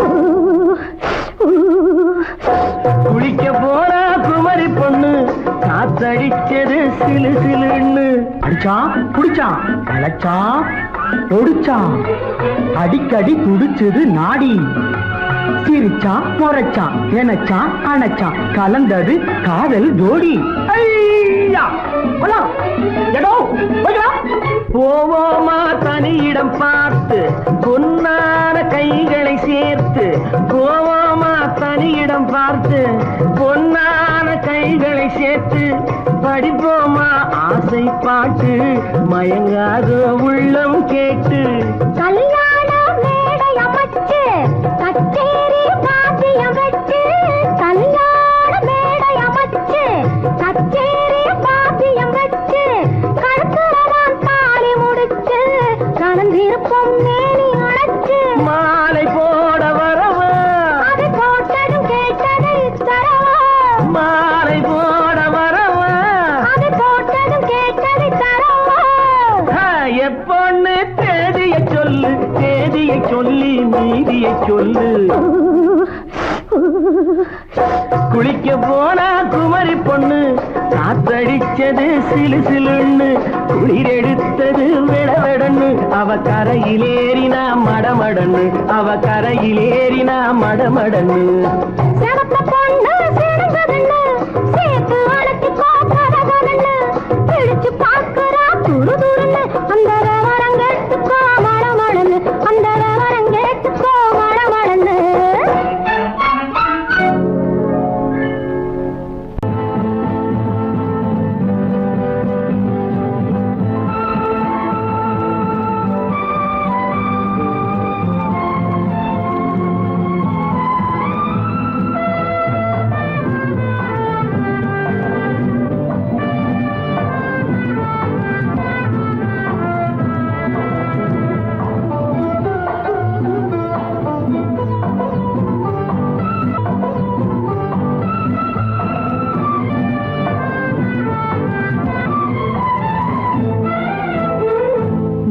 குளிக்க போனா குமரி பொண்ணு காத்தடிச்சது சிலு சிலுன்னு. அடிச்சான் புடிச்சான் களைச்சான் ஒடிச்சான், அடிக்கடி துடிச்சது நாடி. சிரிச்சான் முறைச்சான் எனச்சான் அணைச்சான், கலந்தது காதல் ஜோடி. ஐயா போலாம், எடோ போய்க்கலாம். போவோமா தனியிடம் பார்த்து பொன்னான கைகளை சேர்த்து. போவோமா தனியிடம் பார்த்து பொன்னான கைகளை சேர்த்து. படிப்போமா ஆசை பாட்டு மயங்காத உள்ளம் கேட்டு. கல்யாண மேடை அமைச்சு கச்சேரி வாத்தியம் வச்சு. கல்யாண மேடை அமைச்சு கச்சேரி வாத்தியம் வச்சு. கழுத்துறவான் தாலி முடிச்சு கலந்திருப்போம் மேனி அணைச்சு. மாலை போட வரவா, அது போட்டதும் கேட்டதை தரவா. மாலை போட வரவா, அது போட்டதும் கேட்டதை தரவா. எப்பொண்ணு தேதியை சொல்லு, தேதியை சொல்லி மீதியை சொல்லு. குளிக்க போனா குமரி பொண்ணு காத்தடிச்சது சிலு சிலுன்னு. குளிர் எடுத்தது விடவெடன்னு. அவ கரையிலேறினா மடமடன்னு, அவ கரையிலேறினா மடமடன்னு. சிவத்த பொண்ணு சிறந்ததுன்னு சேர்த்து அழைச்சிக்கோ கதகதன்னு. பிடிச்சு பார்க்கறா துரு துருன்னு. அந்த விவரம் கேட்டுக்கோ மழமழன்னு, அந்த விவரம் கேட்டுக்கோ மழமழன்னு.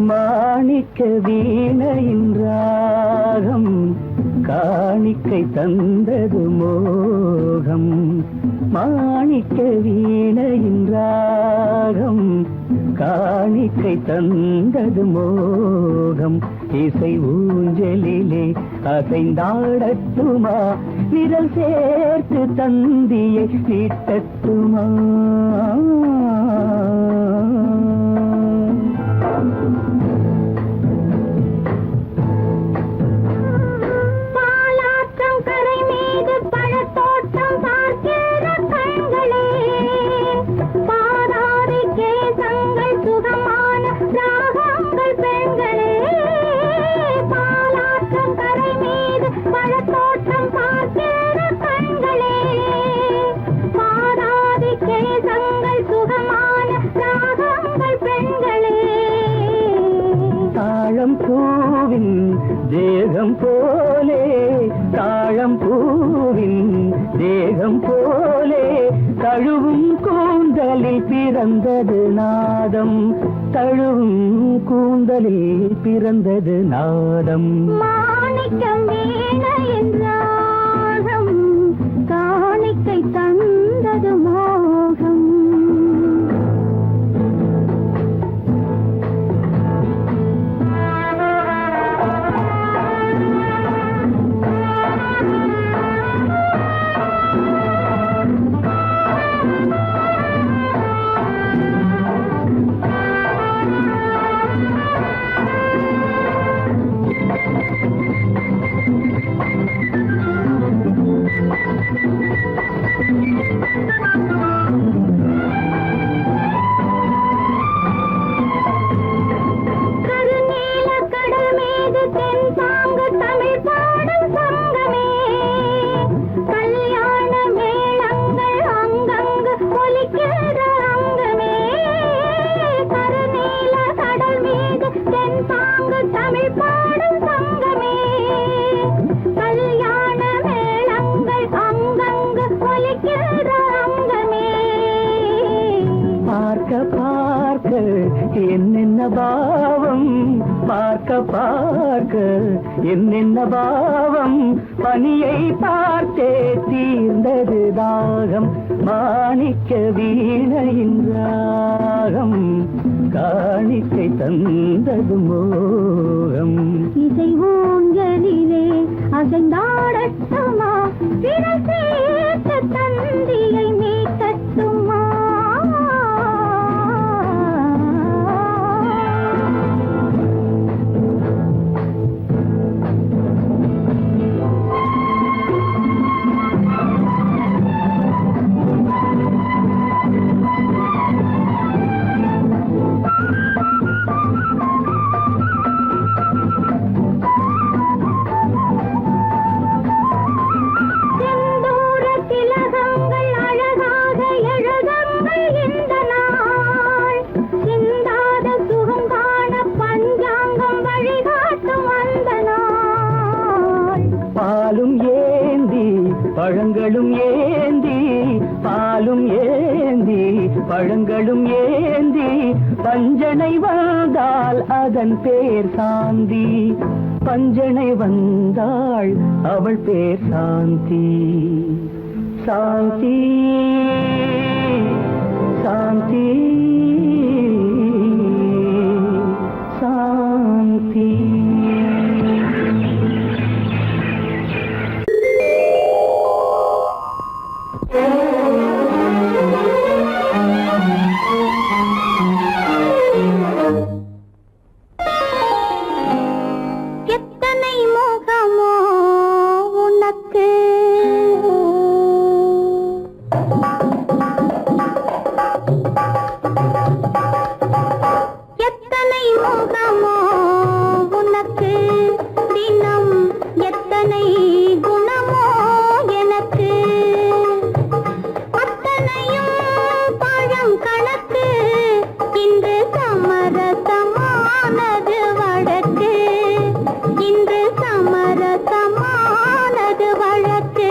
மாணிக்க வீணையின் ராகம் காணிக்கை தந்தது மோகம். மாணிக்க வீணையின் ராகம் காணிக்கை தந்தது மோகம். இசை ஊஞ்சலிலே அசைந்தாடட்டுமா, விரல் சேர்த்து தந்தியை நீட்டட்டுமா. பாலாற்றம் கரை மீது பழத்தோட்டம் பார்க்கிற கண்களே. பாதாதி கேசங்கள் சுகமான ராகங்கள் பெண்களே. பாலாற்றம் கரை மீது பழத்தோட்டம் பார்க்கிற கண்களே. பாதாதி கேசங்கள் சுகமான ராகங்கள் பெண்களே. தாழம் பூவின் தேகம் போலே, தாழம் பூவின் தேகம் போலே தழுவும் கூந்தலில் பிறந்தது நாதம். தழுவும் கூந்தலில் பிறந்தது நாதம். மாணிக்கம் வீணையின் ராகம் காணிக்கை தந்தது மோகம். என்னென்ன பாவம் பார்க்க பார்க்க என்னென்ன பாவம் பனியை பார்த்தே தீர்ந்தது தாகம் மாணிக்க வீணையின் ராகம் காணிக்கை தந்தது மோகம் இசை ஊஞ்சலிலே அசைந்தாடட்டுமா விரல் சேர்த்த தந்தியை மீட்டட்டுமா பழங்களும் ஏந்தி பாலும் ஏந்தி பழங்களும் ஏந்தி பஞ்சனை வந்தால் அதன் பேர் சாந்தி பஞ்சனை வந்தாள் அவள் பேர் சாந்தி சாந்தி சாந்தி சாந்தி எத்தனை முகமோ உனக்கு எத்தனை முகமோ உனக்கு தினம் எத்தனை குணமோ எனக்கு அத்தனையும் பழம் கணக்கு இன்று சமரசமானது வழக்கு இன்று சமரசமானது வழக்கு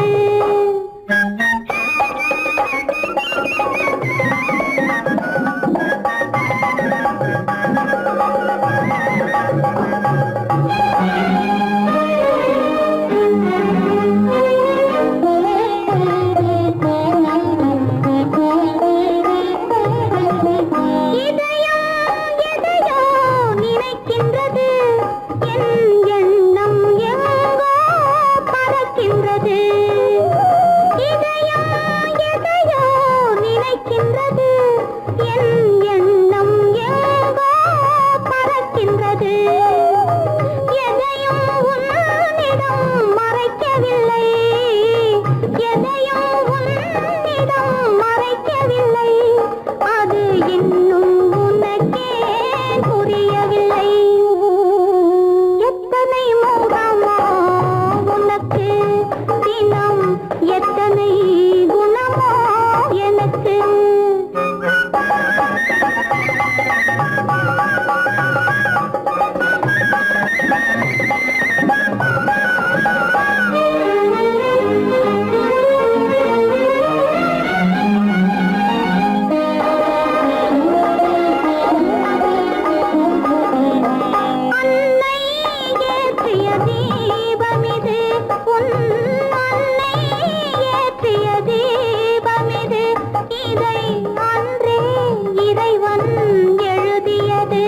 இதை அன்றே இறைவன் எழுதியது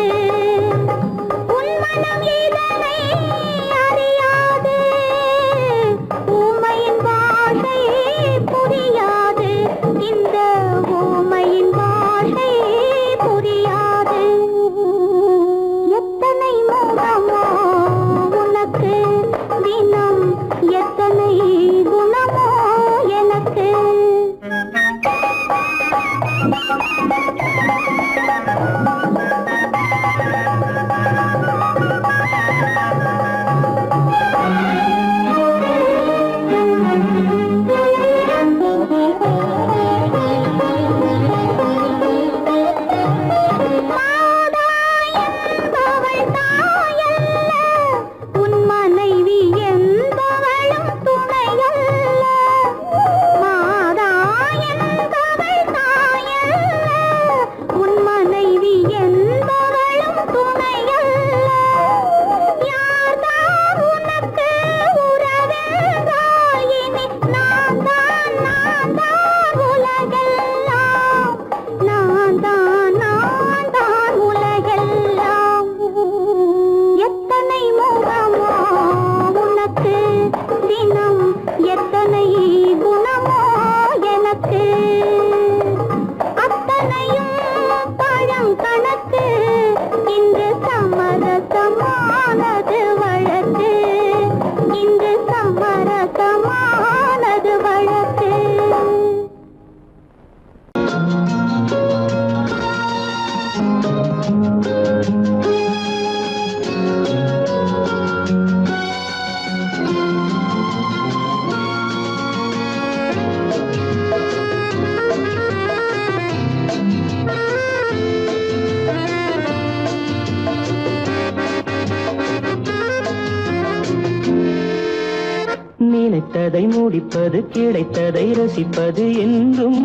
நினைத்ததை முடிப்பது, கிடைத்ததை ரசிப்பது என்றும்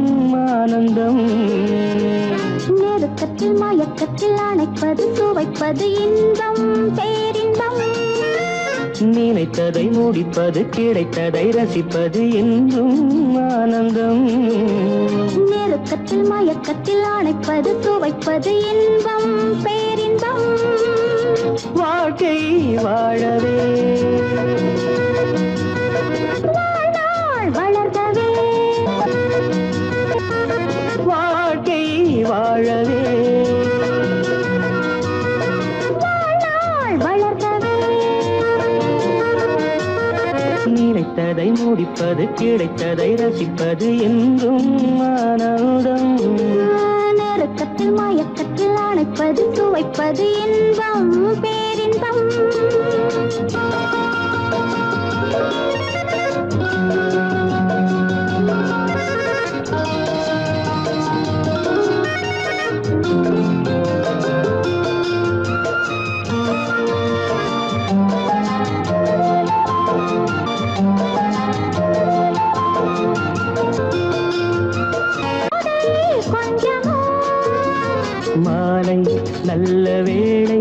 ஆனந்தம். நெருக்கத்தில் மயக்கத்தில் அணைப்பது, சுவைப்பது இன்பம், பேரின்பம். நினைத்ததை முடிப்பது, கிடைத்ததை ரசிப்பது என்றும் ஆனந்தம். நெருக்கத்தில் மயக்கத்தில் அணைப்பது, சுவைப்பது இன்பம், பேரின்பம். வாழ்க்கை வாழவே வாழ்நாள் வளர்கவே, வாழ்க்கை வாழவே வாழ்நாள் வளர்கவே. நினைத்ததை முடிப்பது, கிடைத்ததை ரசிப்பது என்றும் ஆனந்தம். நெருக்கத்தில் மயக்கத்தில் அணைப்பது, சுவைப்பது இன்பம், பேரின்பம். மாலை நல்ல வேளை,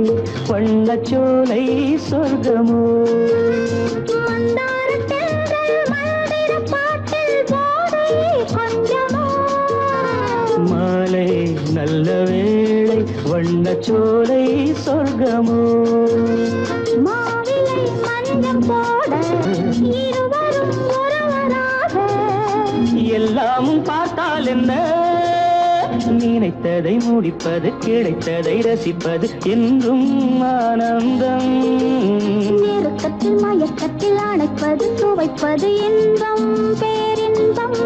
வண்ணச்சோலை சொர்க்கமோ. மாலை நல்ல வேளை, வண்ணச்சோலை சொர்க்கமோ. மாவிலை மஞ்சம் போட இருவரும் ஒருவராக, எல்லாமும் பார்த்தால் என்ன, நினைத்ததை முடிப்பது, கிடைத்ததை ரசிப்பது என்றும் ஆனந்தம். நெருக்கத்தில் மயக்கத்தில் அணைப்பது, சுவைப்பது இன்பம், பேரின்பம்.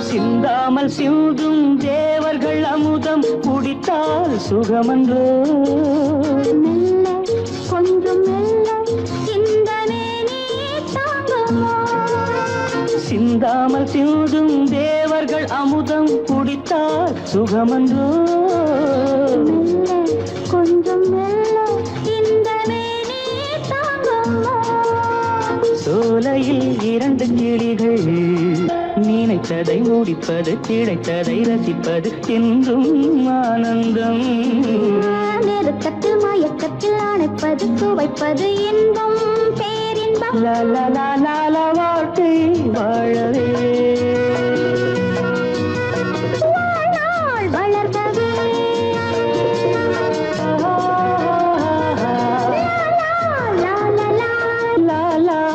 சிந்தாமல் சிந்தும் தேவர்கள் அமுதம் குடித்தால் சுகமன்றோ. மெல்ல கொஞ்சம் மெல்ல இந்த மேனி தாங்குமோ. சிந்தாமல் சிந்தும் தேவர்கள் அமுதம் குடித்தால் சுகமன்றோ. மெல்ல கொஞ்சம் மெல்ல இந்த மேனி தாங்குமோ. சோலையில் இரண்டு கிளிகள், நினைத்ததை முடிப்பது, கிடைத்ததை ரசிப்பது என்றும் ஆனந்தம். நெருக்கத்தில் மயக்கத்தில் அணைப்பது, சுவைப்பது இன்பம், பேரின்பம். லா லா லா லா லா, வாழ்க்கை வாழவே வாழ்நாள் வளர்கவே, லா லா லா லா லா லா லா லா.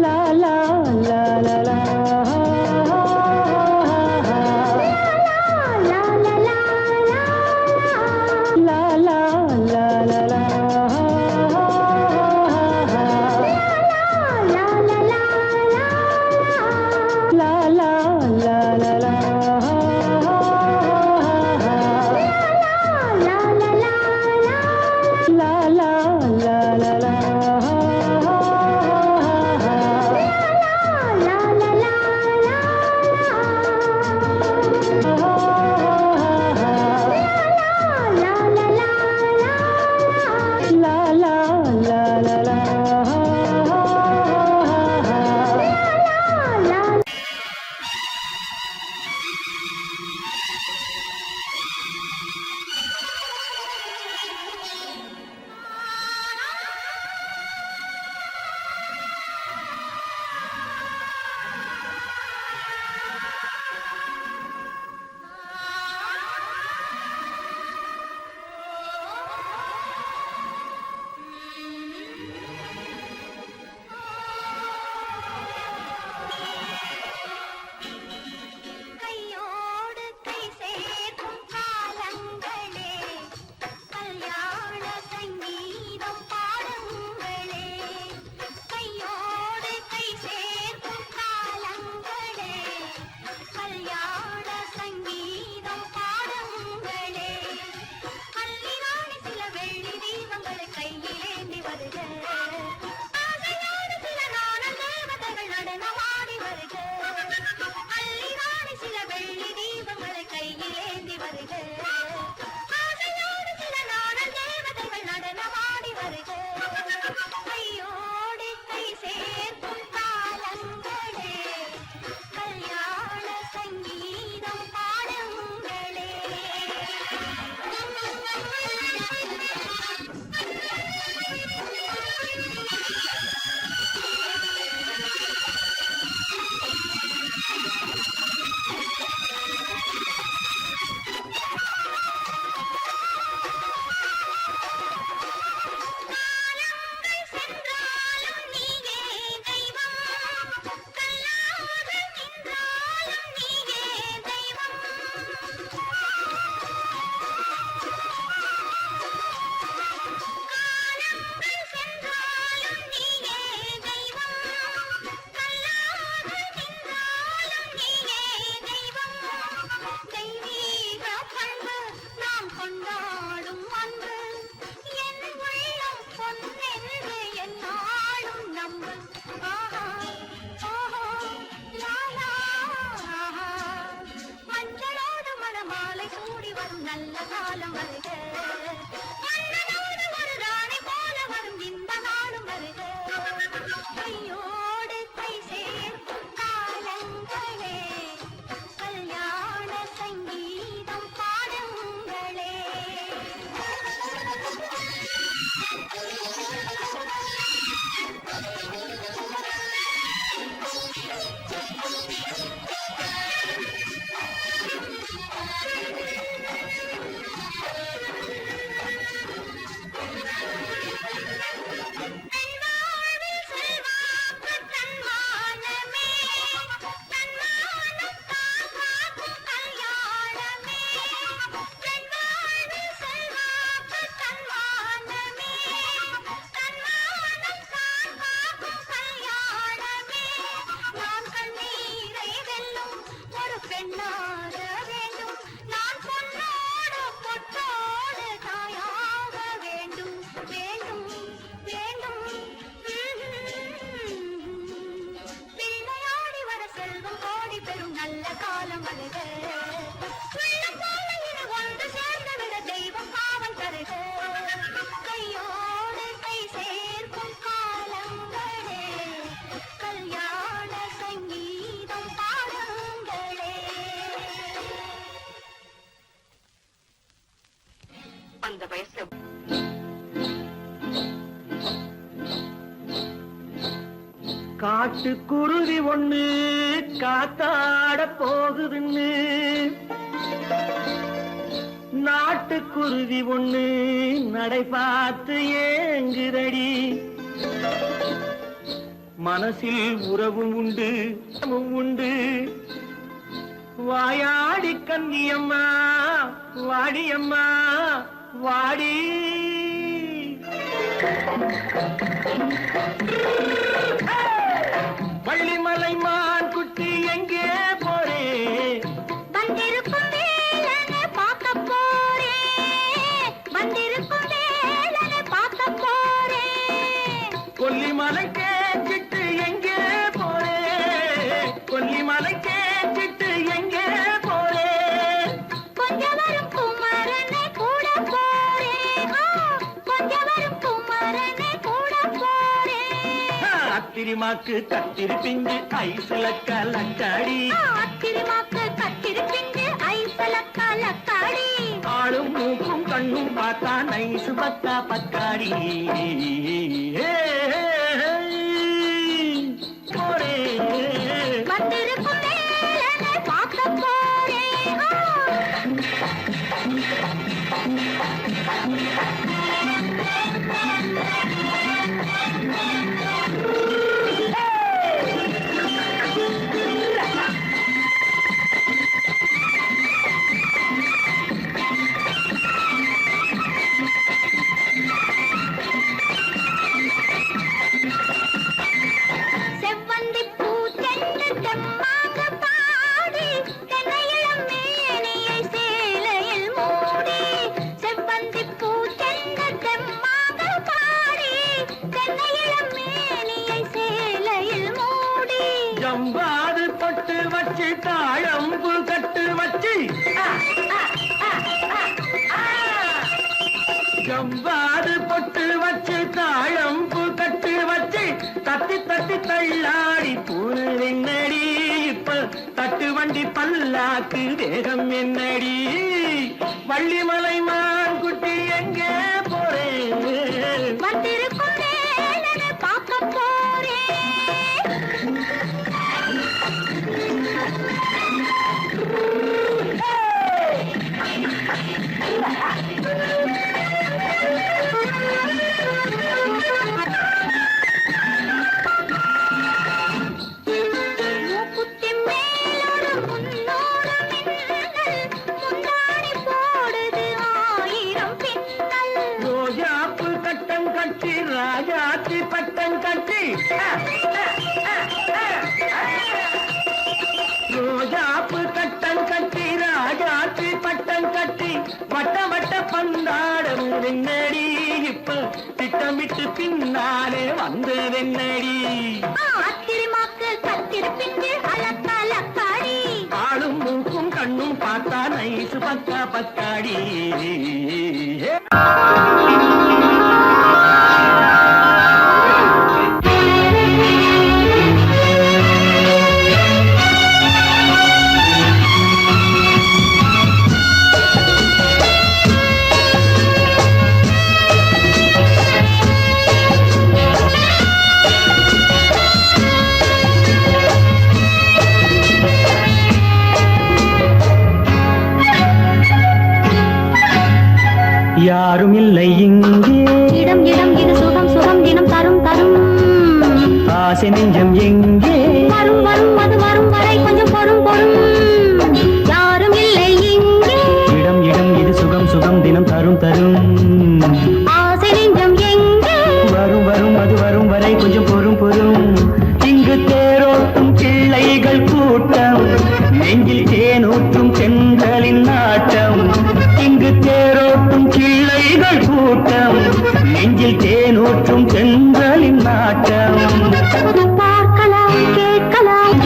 La la la la வருக மன்னனோடு ஒரு ராணி போல வரும் இந்த நாளும் வருக கையோடு கை சேர்க்கும் காலங்களே கல்யாண சங்கீதம் பாடுங்களே பெண்ணாக வேண்டும் நான் பொன்னோடு பொட்டோடு தாயாக வேண்டும் வேண்டும் வேண்டும் பிள்ளையாடி வர செல்வம் கோடி பெறும் நல்ல காலம் வருக உள்ளம் போல இரு ஒன்று சேர்ந்து விட தெய்வம் காவல் தருக கையோடு கை சேர்க்கும் காலங்களே கல்யாண சங்கீதம் பாடுங்களே அந்த வயசுல காட்டுக்குருவி ஒண்ணு காத்தாட போகுதுன்னு நாட்டுக்குருவி ஒண்ணு நடை பார்த்து ஏங்குதடி மனசில் உறவும் உண்டு உண்டு வாயாடி கன்னியம்மா வாடியம்மா வாடி வள்ளிமலை மான் குட்டி எங்கே போறே வந்திருக்கும் வேலனை பார்க்க போறேன் வந்திருக்கும் வேலனை பார்க்க போறேன் கொல்லிமலை கேட்டுட்டு எங்கே போறே கொல்லிமலை கேட்டுட்டு எங்கே போறே கொஞ்சம் வரும் குமரனை கூட போறேன் கொஞ்சம் வரும் குமரனை கூட போறேன் அத்திரிமாக்கு கத்திரி பிஞ்சு ஐசுல கலக்காடி அத்திரிமாக்கு கத்திரி பிஞ்சு ஐசல கலக்காடி ஆளும் மூக்கும் கண்ணும் பார்த்தா நைசு பக்கா பக்காடி போரே வந்திருக்கும் வேலனை பார்க்க போறேன் செவ்வந்தி பூ தென்று தெம்மாக பாடி தென்னையிளம் மேனியை சேலையில் மூடி செவ்வந்தி பூ தென்று தெம்மாக பாடி தென்னையிளம் மேனியை சேலையில் மூடி ஜம்பாது பொட்டு வச்சு தாழம்பு கட்டு வச்சு ஜம்பாது பொட்டு வச்சு தாழம்பு கட்டு வச்சு தட்டி தட்டி தள்ளாடி பூரு என்னடி இப்ப தட்டு வண்டி பல்லாக்கு வேகம் என்னடி வள்ளிமலை மான் குட்டி எங்கே போறேன் வந்திருக்கும் வேலனை பார்க்க போறேன் மூக்குத்தி மேலோடு முன்னோடு மின்னல் முந்தாணி போடுது ஆயிரம் பின்னல் ரோஜாப்பு கட்டம் கட்டி ராஜாத்தி பட்டம் கட்டி ரோஜாப்பு கட்டம் கட்டி ராஜாத்தி பட்டம் கட்டி வட்ட வட்ட பந்தாடம் வெண்ணடி இப்ப திட்டமிட்டு பின்னாலே வந்த வெண்ணடி அத்திரிமாக்கு கத்திரி பிஞ்சு அலக்காடி ஆளும் மூக்கும் கண்ணும் பார்த்தா நைசு மனசு பக்கா பக்காடி. யாரும் இல்லை இங்கே, இடம் இடம் இது சுகம் சுகம் தினம் தரும் தரும். ஆசை நெஞ்சம் எங்கே, வரும் வரும் அது வரும் வரை கொஞ்சம் பொறும் பொறும். யாரும் இல்லை இங்கே, இடம் இடம் இது சுகம் சுகம் தினம் தரும் தரும். ஆசை நெஞ்சம் எங்கே, வரும் வரும் அது வரும் வரை கொஞ்சம் பொறும் பொறும். இங்கு தேரோட்டும் பிள்ளைகள் கூட்டம், நெஞ்சில் தேனூற்றும் பெண்களின் நாட்டம். இங்கு தேரோட்டும் பிள்ளைகள் கூட்டம், நெஞ்சில் தேனூற்றும் பெண்களின் நாட்டம். பார்க்கலாம் கேட்கலாம்.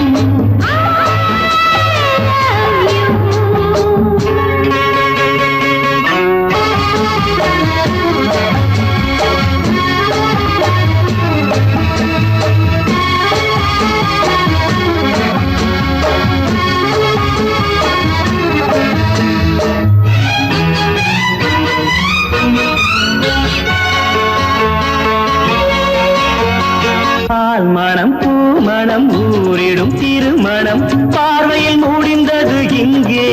பால் மணம் பூ மணம் ஊரிடும் திருமணம் பார்வையில் முடிந்தது இங்கே.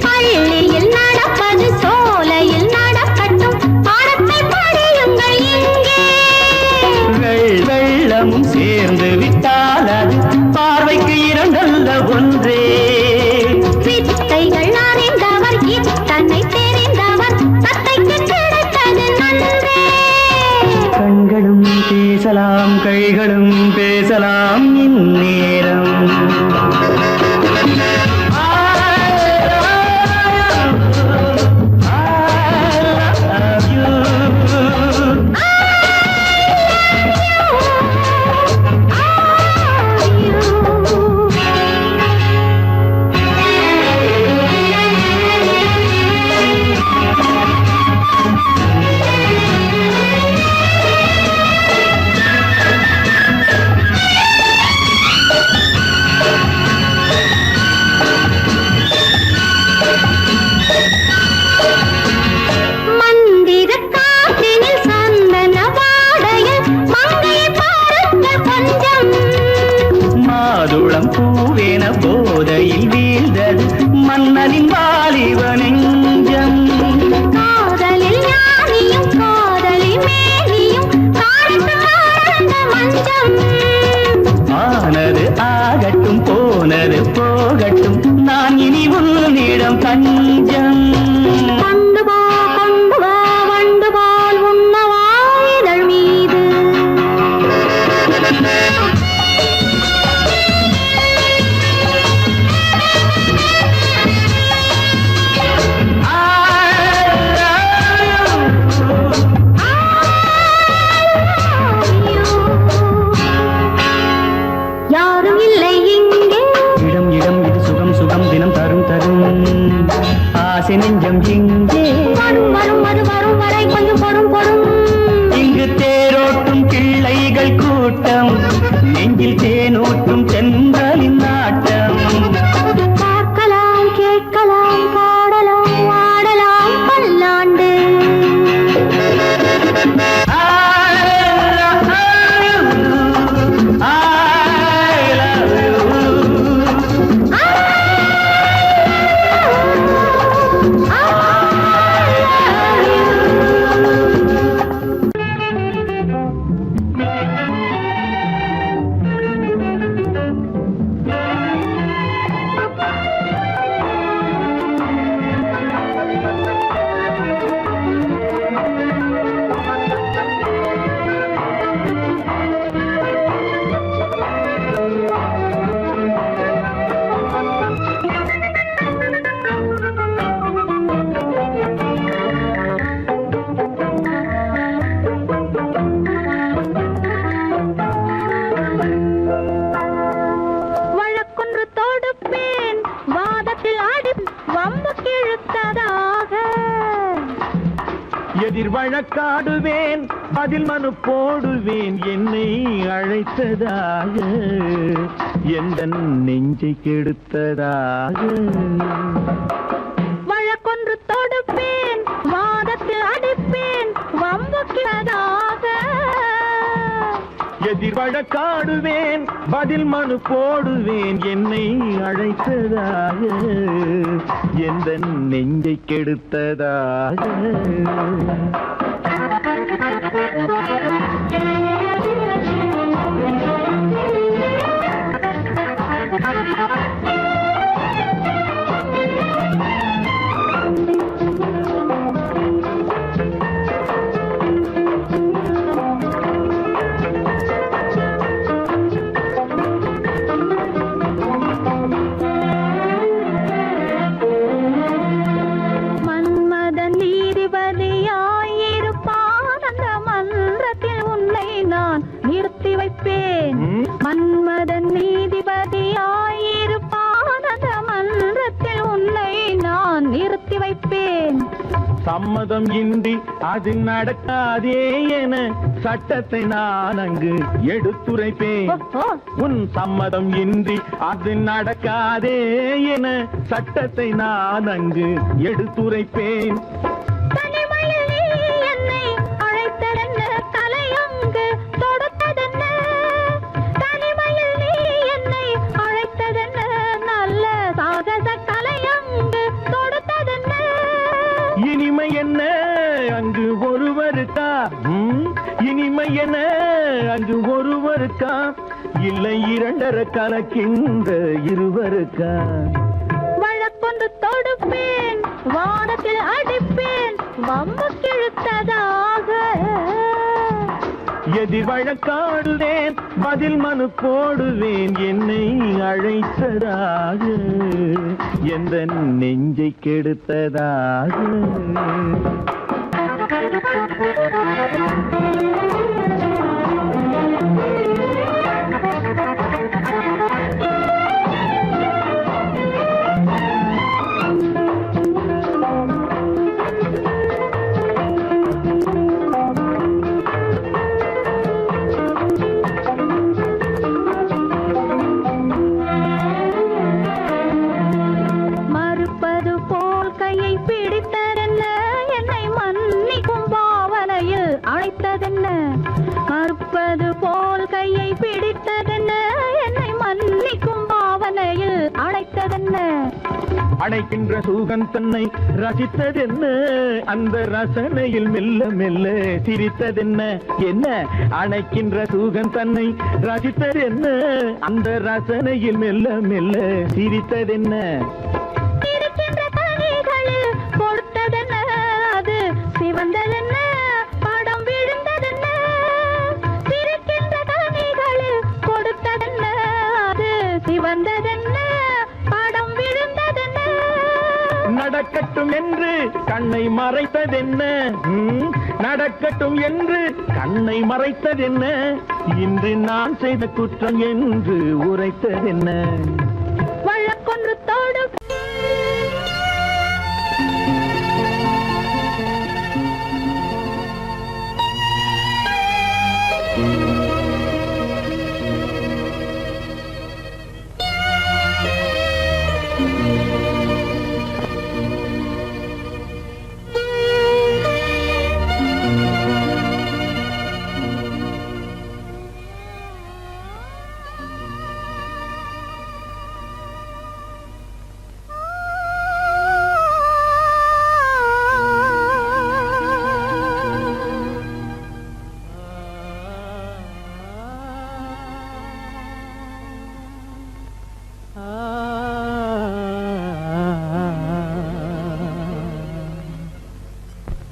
பள்ளியில் நடப்பது சோலையில் நடக்கட்டும், பாடத்தை படியுங்கள் இங்கே. வெள்ளமும் சேர்ந்து விட்டால் அது பார்வைக்கு இரண்டல்ல ஒன்றே. வித்தைகள் அறிந்தவர் இத்தனை தெரிந்தவர், தத்தைக்கு கிடைத்தது நன்றே. கண்களும் பேசலாம் கைகளும் பேசலாம் இந்நேரம். மாதுளம் பூவேன போதையில் வீழ்ந்தது மன்னனின் வாலிப நெஞ்சம். காதலில் ஞானியும் காதலி மேனியும் காணித்து வாழ்ந்த மஞ்சம். ஆனது ஆகட்டும் போனது போகட்டும், நான் இனி உன்னிடம் தஞ்சம். கொண்டு வா வண்டு போல் உண்ணவா இதழ் மீது. யாரும் இல்லை இங்கே, இடம் இடம் இது சுகம் சுகம் தினம் தரும் தரும். ஆசை நெஞ்சம் எங்கே, வரும் வரும் அது வரும் வரை கொஞ்சம் பொறும் பொறும். இங்கு தேரோட்டும் பிள்ளைகள் கூட்டம், நெஞ்சில் தேனூற்றும் தென்றலின் நாட்டம். பார்க்கலாம் கேட்கலாம் பாடலாம் ஆடலாம் பல்லாண்டு. I love you. எதிர் வழக்காடுவேன் பதில் மனு போடுவேன் என்னை அழைத்ததாக எந்த நெஞ்சை கெடுத்ததாக வழக்கொன்று தொடுப்பேன் வாதத்தில் அடிப்பேன் வம்புக்கிறதாக எதிர் வழக்காடுவேன் பதில் மனு போடுவேன் என்னை அழைத்ததாக எந்த நெஞ்சை கெடுத்ததாக மன்மதன் நீதிபதியாயிருப்பான் அந்த மன்றத்தில் உன்னை நான் நிறுத்தி வைப்பேன். சம்மதம் இன்றி அது நடக்காதே என சட்டத்தை நான் அங்கு எடுத்துரைப்பேன். உன் சம்மதம் இன்றி அது நடக்காதே என சட்டத்தை நான் அங்கு எடுத்துரைப்பேன். இனிமை என்ன அங்கு ஒருவருக்கா, இனிமை என்ன அங்கு ஒருவருக்கா, இல்லை இரண்டர கலக்கின்ற இருவருக்கா. வழக்கொண்டு தொடுப்பேன் வானத்தில் அடிப்பேன் வம்பு கிழுத்ததாக. எதிர் வழக்காடுவேன் பதில் மனு போடுவேன் என்னை அழைத்ததாக எந்த நெஞ்சை கெடுத்ததாக. மறுப்பது போல் கையை பிடித்ததென்ன என்னை மன்னிக்கும் பாவனையில் அழைத்ததென்ன. அணைக்கின்ற சூகன் தன்னை ரசித்ததென்ன அந்த ரசனையில் மெல்ல மெல்ல சிரித்ததென்ன. என்ன அணைக்கின்ற சூகன் தன்னை ரசித்ததென்ன அந்த ரசனையில் மெல்ல மெல்ல சிரித்ததென்ன. இருக்கின்ற கனிகளில் கொடுத்ததென்ன அது சிவந்ததென்ன படம் விழுந்ததென்ன. இருக்கின்ற கனிகளில் கொடுத்ததென்ன அது சிவந்ததென்ன படம் விழுந்ததென்ன. நடக்கட்டும் என்று கண்ணை மறைத்ததென்ன, நடக்கட்டும் என்று கண்ணை மறைத்ததென்ன, இன்று நான் செய்த குற்றம் என்று உரைத்ததென்ன. வழக்கொன்று தோடு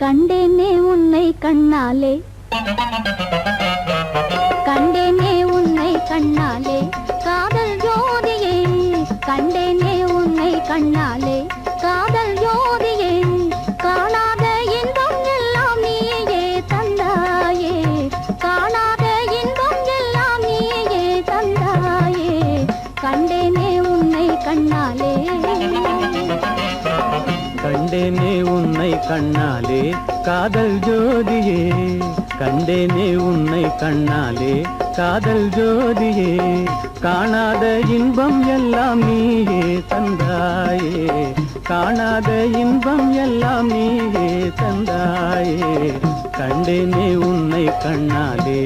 கண்டேனே உன்னை கண்ணாலே, கண்டேனே உன்னை கண்ணாலே காதல் ஜோதியே, கண்டேனே உன்னை கண்ணாலே காதல் ஜோதியே. காணாத இன்பம் எல்லாம் நீயே தந்தாயே, காணாத இன்பம் எல்லாம் நீயே தந்தாயே. கண்டேனே உன்னை கண்ணாலே, கண்டேனே உன்னை கண்ணாலே காதல் ஜோதியே கண்டேனே உன்னை கண்ணாலே காதல் ஜோதியே காணாத இன்பம் எல்லாம் நீயே தந்தாயே காணாத இன்பம் எல்லாம் நீயே தந்தாயே கண்டேனே உன்னை கண்ணாலே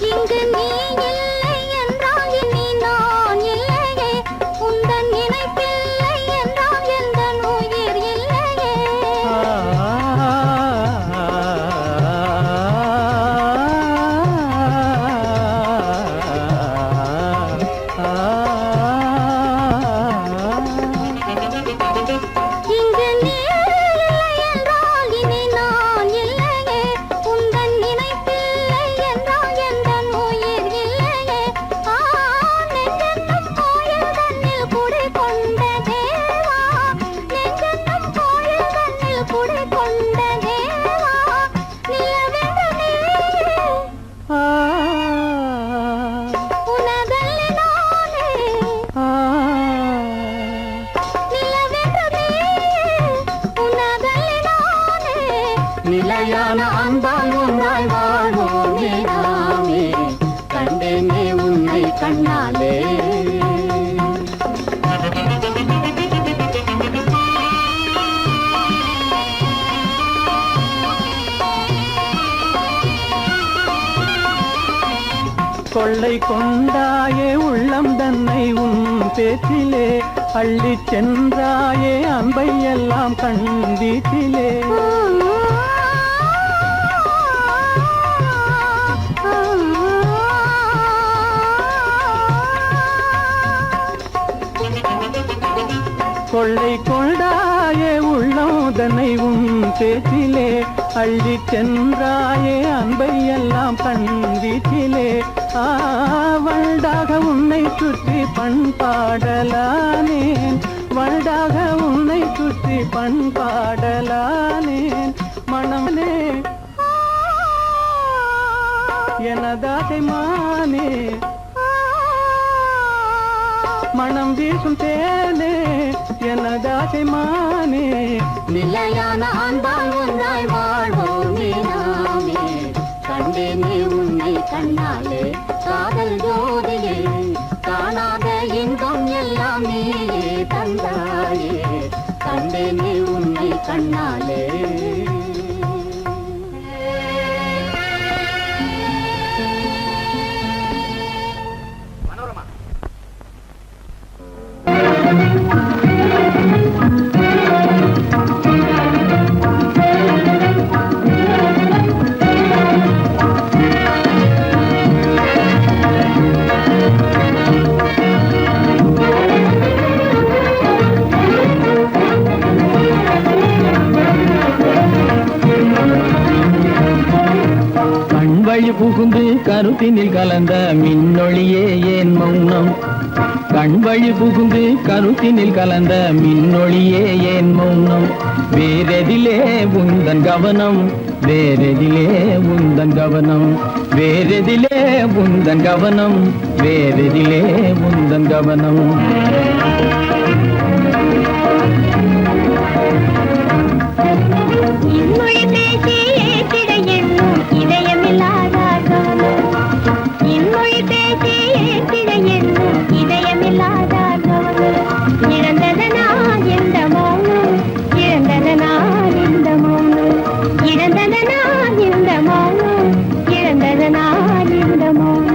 இங்கு நீ இல்லை என்றால் இனி நான் இல்லையே உந்தன் நினைப்பில்லை என்றால் எந்த உயிர் இல்லையே இங்கு நீ இல்லை என்றால் இனி நான் இல்லையே உந்தன் நினைப்பில்லை என்றால் எந்த உயிர் இல்லையே நெஞ்சென்னும் கோயில் தன்னில் குடி கொண்ட தேவா நெஞ்சென்னும் கோயில் தன்னில் குடி கொண்ட தேவா நிலவென்று நீ உனதல்லி நானே நிலவென்று நீ உனதல்லி நானே நிலையான அன்பால் ஒன்றாய் வாழ்வோமே நாமே கண்டேனே உன்னை கண்ணாலே கொள்ளை கொண்டாயே உள்ளம் தன்னை உன் பேச்சிலே அள்ளிச் சென்றாயே அன்பை எல்லாம் கண் வீட்டிலே கொள்ளை கொண்டாயே உள்ளம் தன்னை உன் பேச்சிலே அள்ளிச் சென்றாயே அன்பை எல்லாம் கண் வீட்டிலே வண்டாக உன்னை சுற்றி பண்பாடலானேன் வண்டாக உன்னை சுற்றி பண்பாடலானேன் மனமே எனதாசை மானே மனம் வீசும் தேனே எனதாசை மானே நிலையான அன்பால் ஒன்றாய் வாழ்வோமே நாமே கண்டேனே உன்னை கண்ணாலே காதல் ஜோதியே காணாத இன்பம் எல்லாம் நீயே தந்தாயே கண்டேனே உன்னை கண்ணாலே கண்வழி புகுந்து கருத்தினில் கலந்த மின்னொளியே ஏன் மௌனம் கண்வழி புகுந்து கருத்தினில் கலந்த மின்னொளியே ஏன் மௌனம் வேறெதிலே உந்தன் கவனம் வேறெதிலே உந்தன் கவனம் வேறெதிலே உந்தன் கவனம் வேறெதிலே உந்தன் கவனம் இன்மொழி பேசி ஏற்றிட எண்ணும் இதயமில்லாதார் கவனம் இன்மொழி பேசி ஏற்றிட எண்ணும் இதயமில்லாதார் கவனம் இழந்ததனா எந்த மௌனம் இழந்ததனா இந்த மௌனம் இழந்ததனா இந்த மௌனம் இழந்ததனா இந்த மௌனம்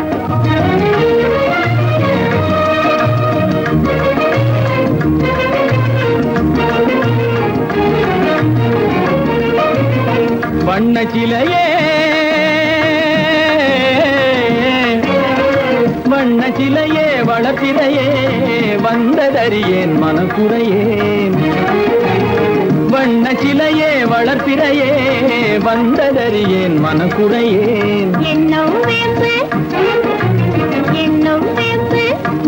வண்ண சிலையே வண்ண சிலையே வளர்த்திரையே வந்ததறியேன் மனக்குறையேன் வண்ண சிலையே வளர்த்திரையே வந்ததறியேன் மனக்குறையேன் என்னும் வேப்பு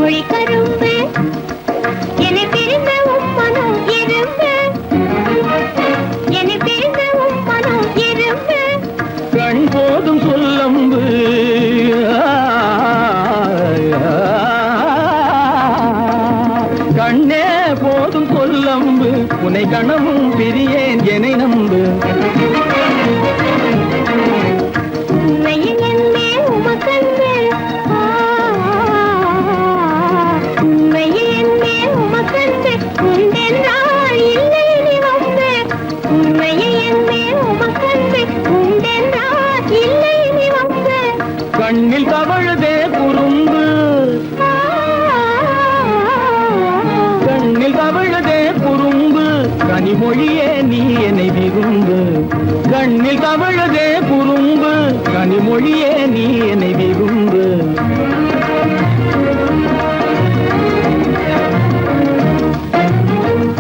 மொழி கரும்பு என்னை பிரிந்த உம்மனம் எறும்பு என்னை பிரிந்த உம்மனம் எறும்பு கண் போதும் சொல்லம்பு கண்ணே போதும் சொல்லம்பு உனை கணமும் பிரியேன் என்னை நம்பு உண்மையில் என்னே உமக்கன்று உண்மையில் என்னே உமக்கன்று உண்டென்றால் இல்லை நீ வம்பு உண்மையில் என்னே உமக்கன்று உண்டென்றால் இல்லை நீ வம்பு கண்ணில் தவழுதே குறும்பு கண்ணில் தவழுதே குறும்பு கனிமொழியே நீ என்னை விரும்பு கண்ணில் தவழுதே குறும்பு கனிமொழியே நீ என்னை விரும்பு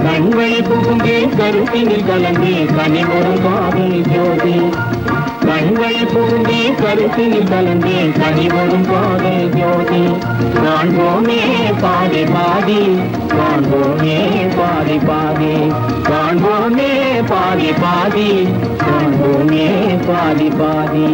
கண்வழி புகுங்கே கருத்தினில் கலந்து கனிமொரு காதல் ஜோதி கண்வழி புகுங்கே கருத்தினில் கலந்து கனிமொரும் காதல் ஜோதி காண்போமே பாதி பாதி காண்போமே பாதி பாதி காண்போமே பாதி பாதி காண்போமே பாதி பாதி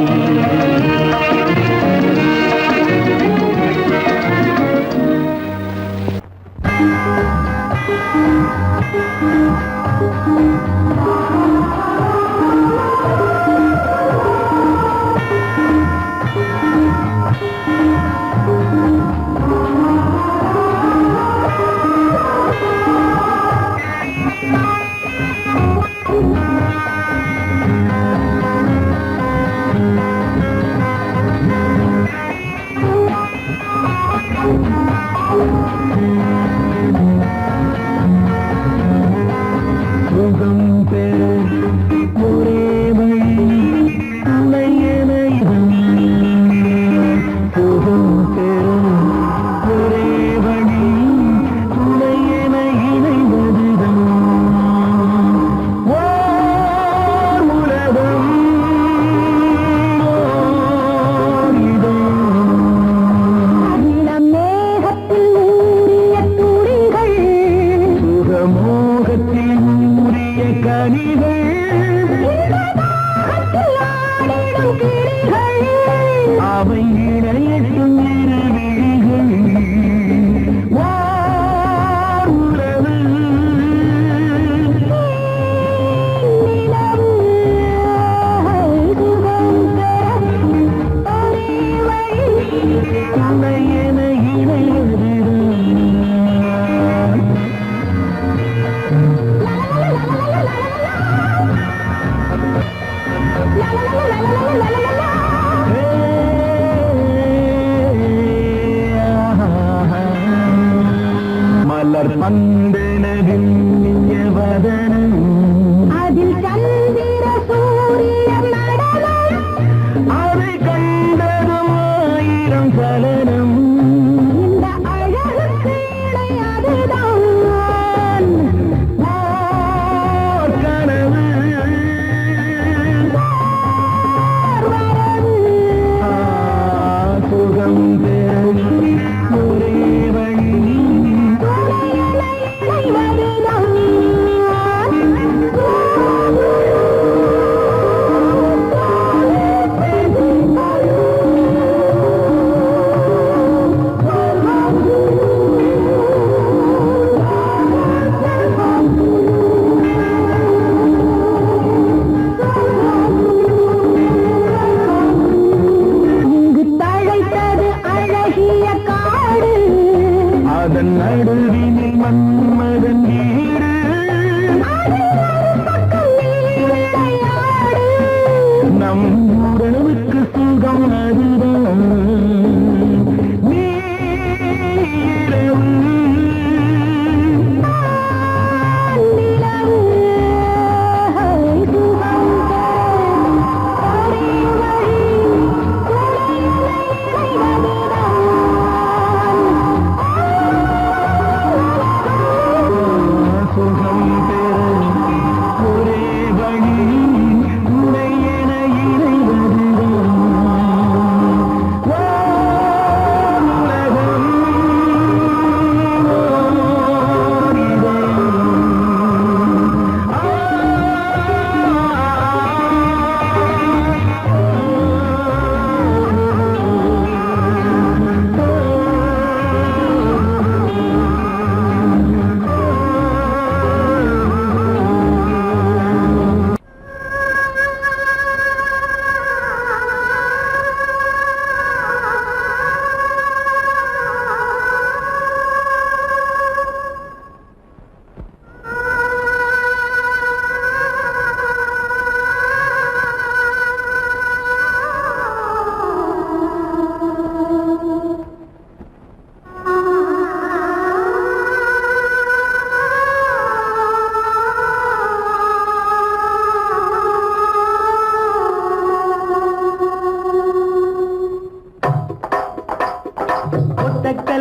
மலர் பந்தனதில் வதனம் அதில் சந்திர சூரிய நடனம் அதை கண்டதும் ஆயிரம் சலனம் இந்த அழகுக்கு இணை அதுதான் ஓர் கனவு சுகம் பெறும் ஒரே வழி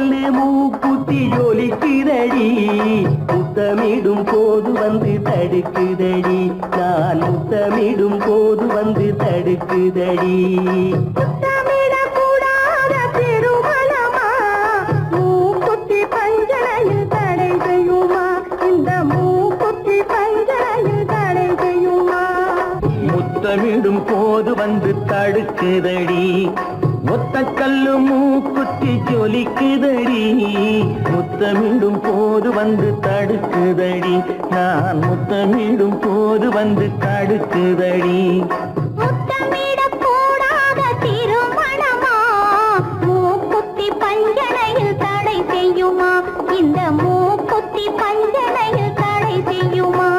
கல்லு மூக்குத்தி ஜொலிக்குதடி முத்தமிடும் போது வந்து தடுக்குதடி நான் முத்தமிடும் போது வந்து தடுக்குதடி முத்தமிடக்கூடாத திருமணமா மூக்குத்தி பஞ்சனையில் தடை செய்யுமா இந்த மூக்குத்தி பஞ்சனையில் தடை செய்யுமா முத்தமிடும் போது வந்து தடுக்குதடி ஒத்த கல்லு மூக்குத்தி ஜொலிக்குதடி முத்தமிடும் போது வந்து தடுக்குதடி நான் முத்தமிடும் போது வந்து தடுக்குதடி முத்தமிடக்கூடாத திருமணமா மூக்குத்தி பஞ்சனையில் தடை செய்யுமா இந்த மூக்குத்தி பஞ்சனையில் தடை செய்யுமா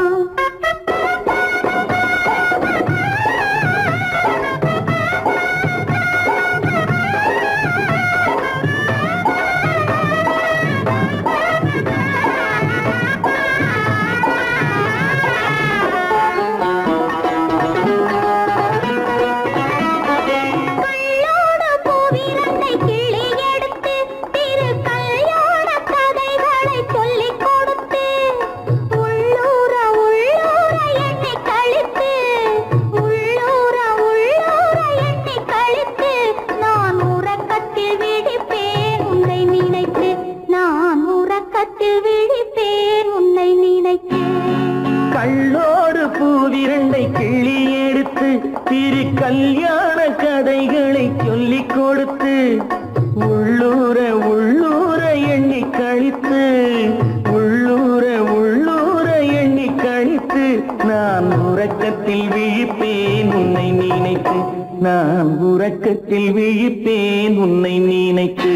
கள்ளோடு பூவிரண்டை கிள்ளி எடுத்து திரு கல்யாண கதைகளை சொல்லிக் கொடுத்து உள்ளூர உள்ளூர எண்ணி கழித்து உள்ளூர உள்ளூர எண்ணி கழித்து நான் உறக்கத்தில் விழிப்பேன் உன்னை நினைத்து நான் உறக்கத்தில் விழிப்பேன் உன்னை நினைத்து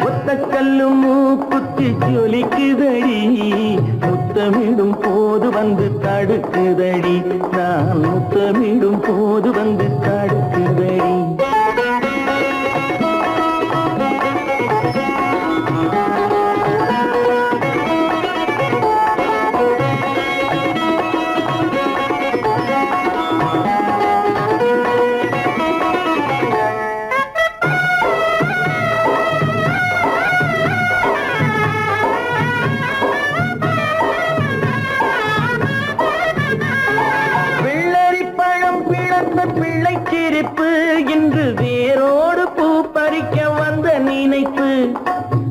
ஒத்த கல்லு மூக்குத்தி ஜொலிக்குதடி முத்தமிடும் போது வந்து தடுக்குதடி நான் முத்தமிடும் போது வந்து தடுக்குதடி பிள்ளைச்சிரிப்பு இன்று வேரோடு பூ பறிக்க வந்த நினைப்பு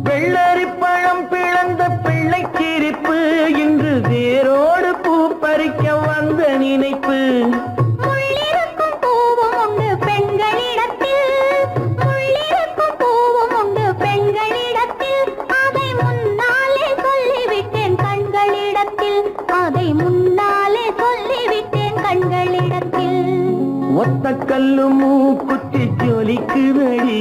வெள்ளரி பழம் பிளந்த பிள்ளைச்சிரிப்பு இன்று வேரோடு பூ பறிக்க வந்த நினைப்பு முள்ளிருக்கும் பூவும் உண்டு பெண்களிடத்தில் முள்ளிருக்கும் பூவும் உண்டு பெண்களிடத்தில் அதை முன்னாலே சொல்லிவிட்டேன் கண்களிடத்தில் அதை முன்னாலே சொல்லிவிட்டேன் கண்களிடத்தில் ஒத்த கல்லு மூக்குத்தி ஜொலிக்குதடி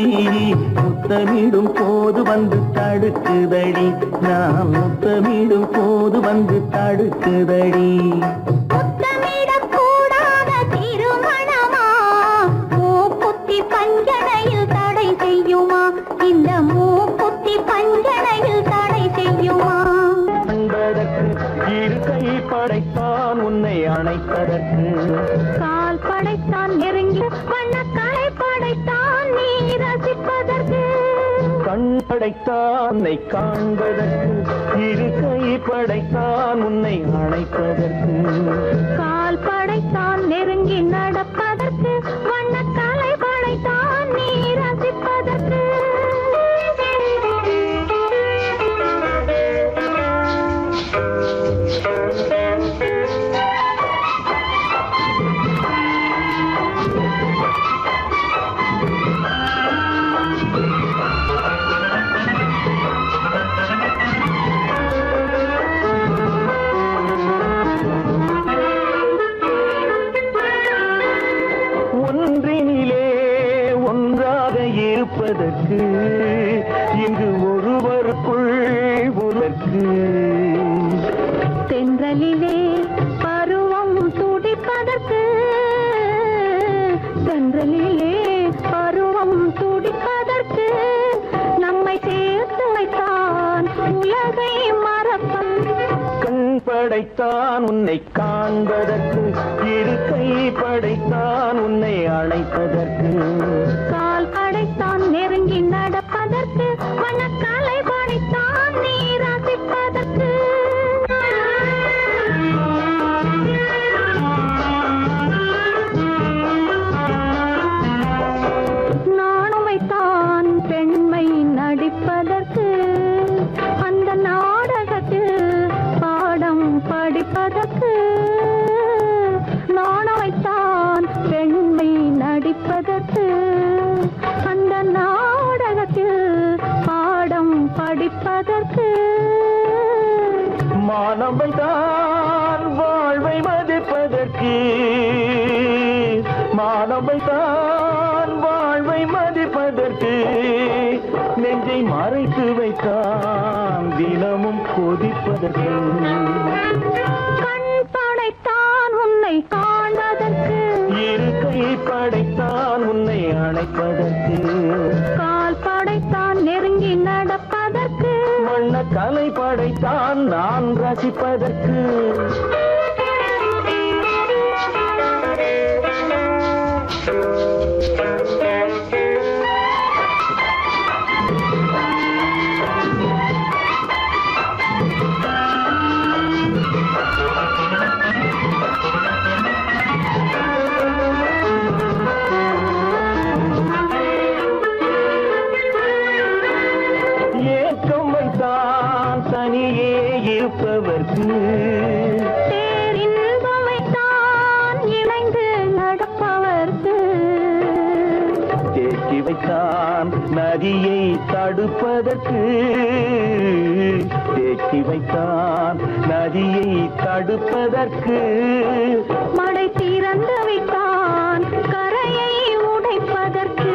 முத்தமிடும் போது வந்து தடுக்குதடி நான் முத்தமிடும் போது வந்து தடுக்குதடி முத்தமிடக்கூடாத திருமணமா மூக்குத்தி பஞ்சனையில் தடை செய்யுமா இந்த மூக்குத்தி பஞ்சனையில் தடை செய்யுமா அன்பதற்கு இரு கை படைத்தான் உன்னை அணைப்பதற்கு கால் படைத்தான் நெருங்கி வண்ணக்காலை படைத்தான் நீ ரசிப்பதற்கு கண் படைத்தான் உன்னை காண்பதற்கு இரு கை படைத்தான் உன்னை அணைப்பதற்கு கால் படைத்தான் நெருங்கி நடப்பதற்கு வண்ணக்காலை படைத்தான் நீ ரசிப்பதற்கு ஒன்றினிலே ஒன்றாக இருப்பதற்கு இங்கு ஒருவருக்குள் ஒருவருக்கு தென்றலிலே பருவம் துடிப்பதற்கு தென்றலிலே பருவம் துடிப்பதற்கு நம்மை சேர்த்து வைத்தான் உலகை மறப்பன் கண் படைத்தான் உன்னை காண்பதற்கு இரு கை படைத்தான் உன்னை அழைப்பதற்கு கால் படைத்தான் நெருங்கி நடப்பதற்கு வண்ணக்கால தினமும் கொதிப்பதற்கு கண் படைத்தான் உன்னை காண்பதற்கு இருக்கை படைத்தான் உன்னை அணைப்பதற்கு கால் படைத்தான் நெருங்கி நடப்பதற்கு வண்ண கலை படைத்தான் நான் ரசிப்பதற்கு ஏக்கம் வைத்தான் தனியே இருப்பவர்க்கு பேரின்பம் வைத்தான் இணைந்து நடப்பவர்க்கு தேக்கி வைத்தான் நதியை தடுப்பதற்கு தேக்கி வைத்தான் நதியை தடுப்பதற்கு மடை திறந்து வைத்தான் கரையை உடைப்பதற்கு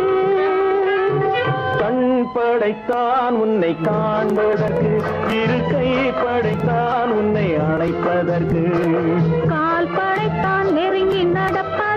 கண் படைத்தான் உன்னை காண்பதற்கு இருக்கை படைத்தான் உன்னை அணைப்பதற்கு கால் படைத்தான் நெருங்கி நடப்பதற்கு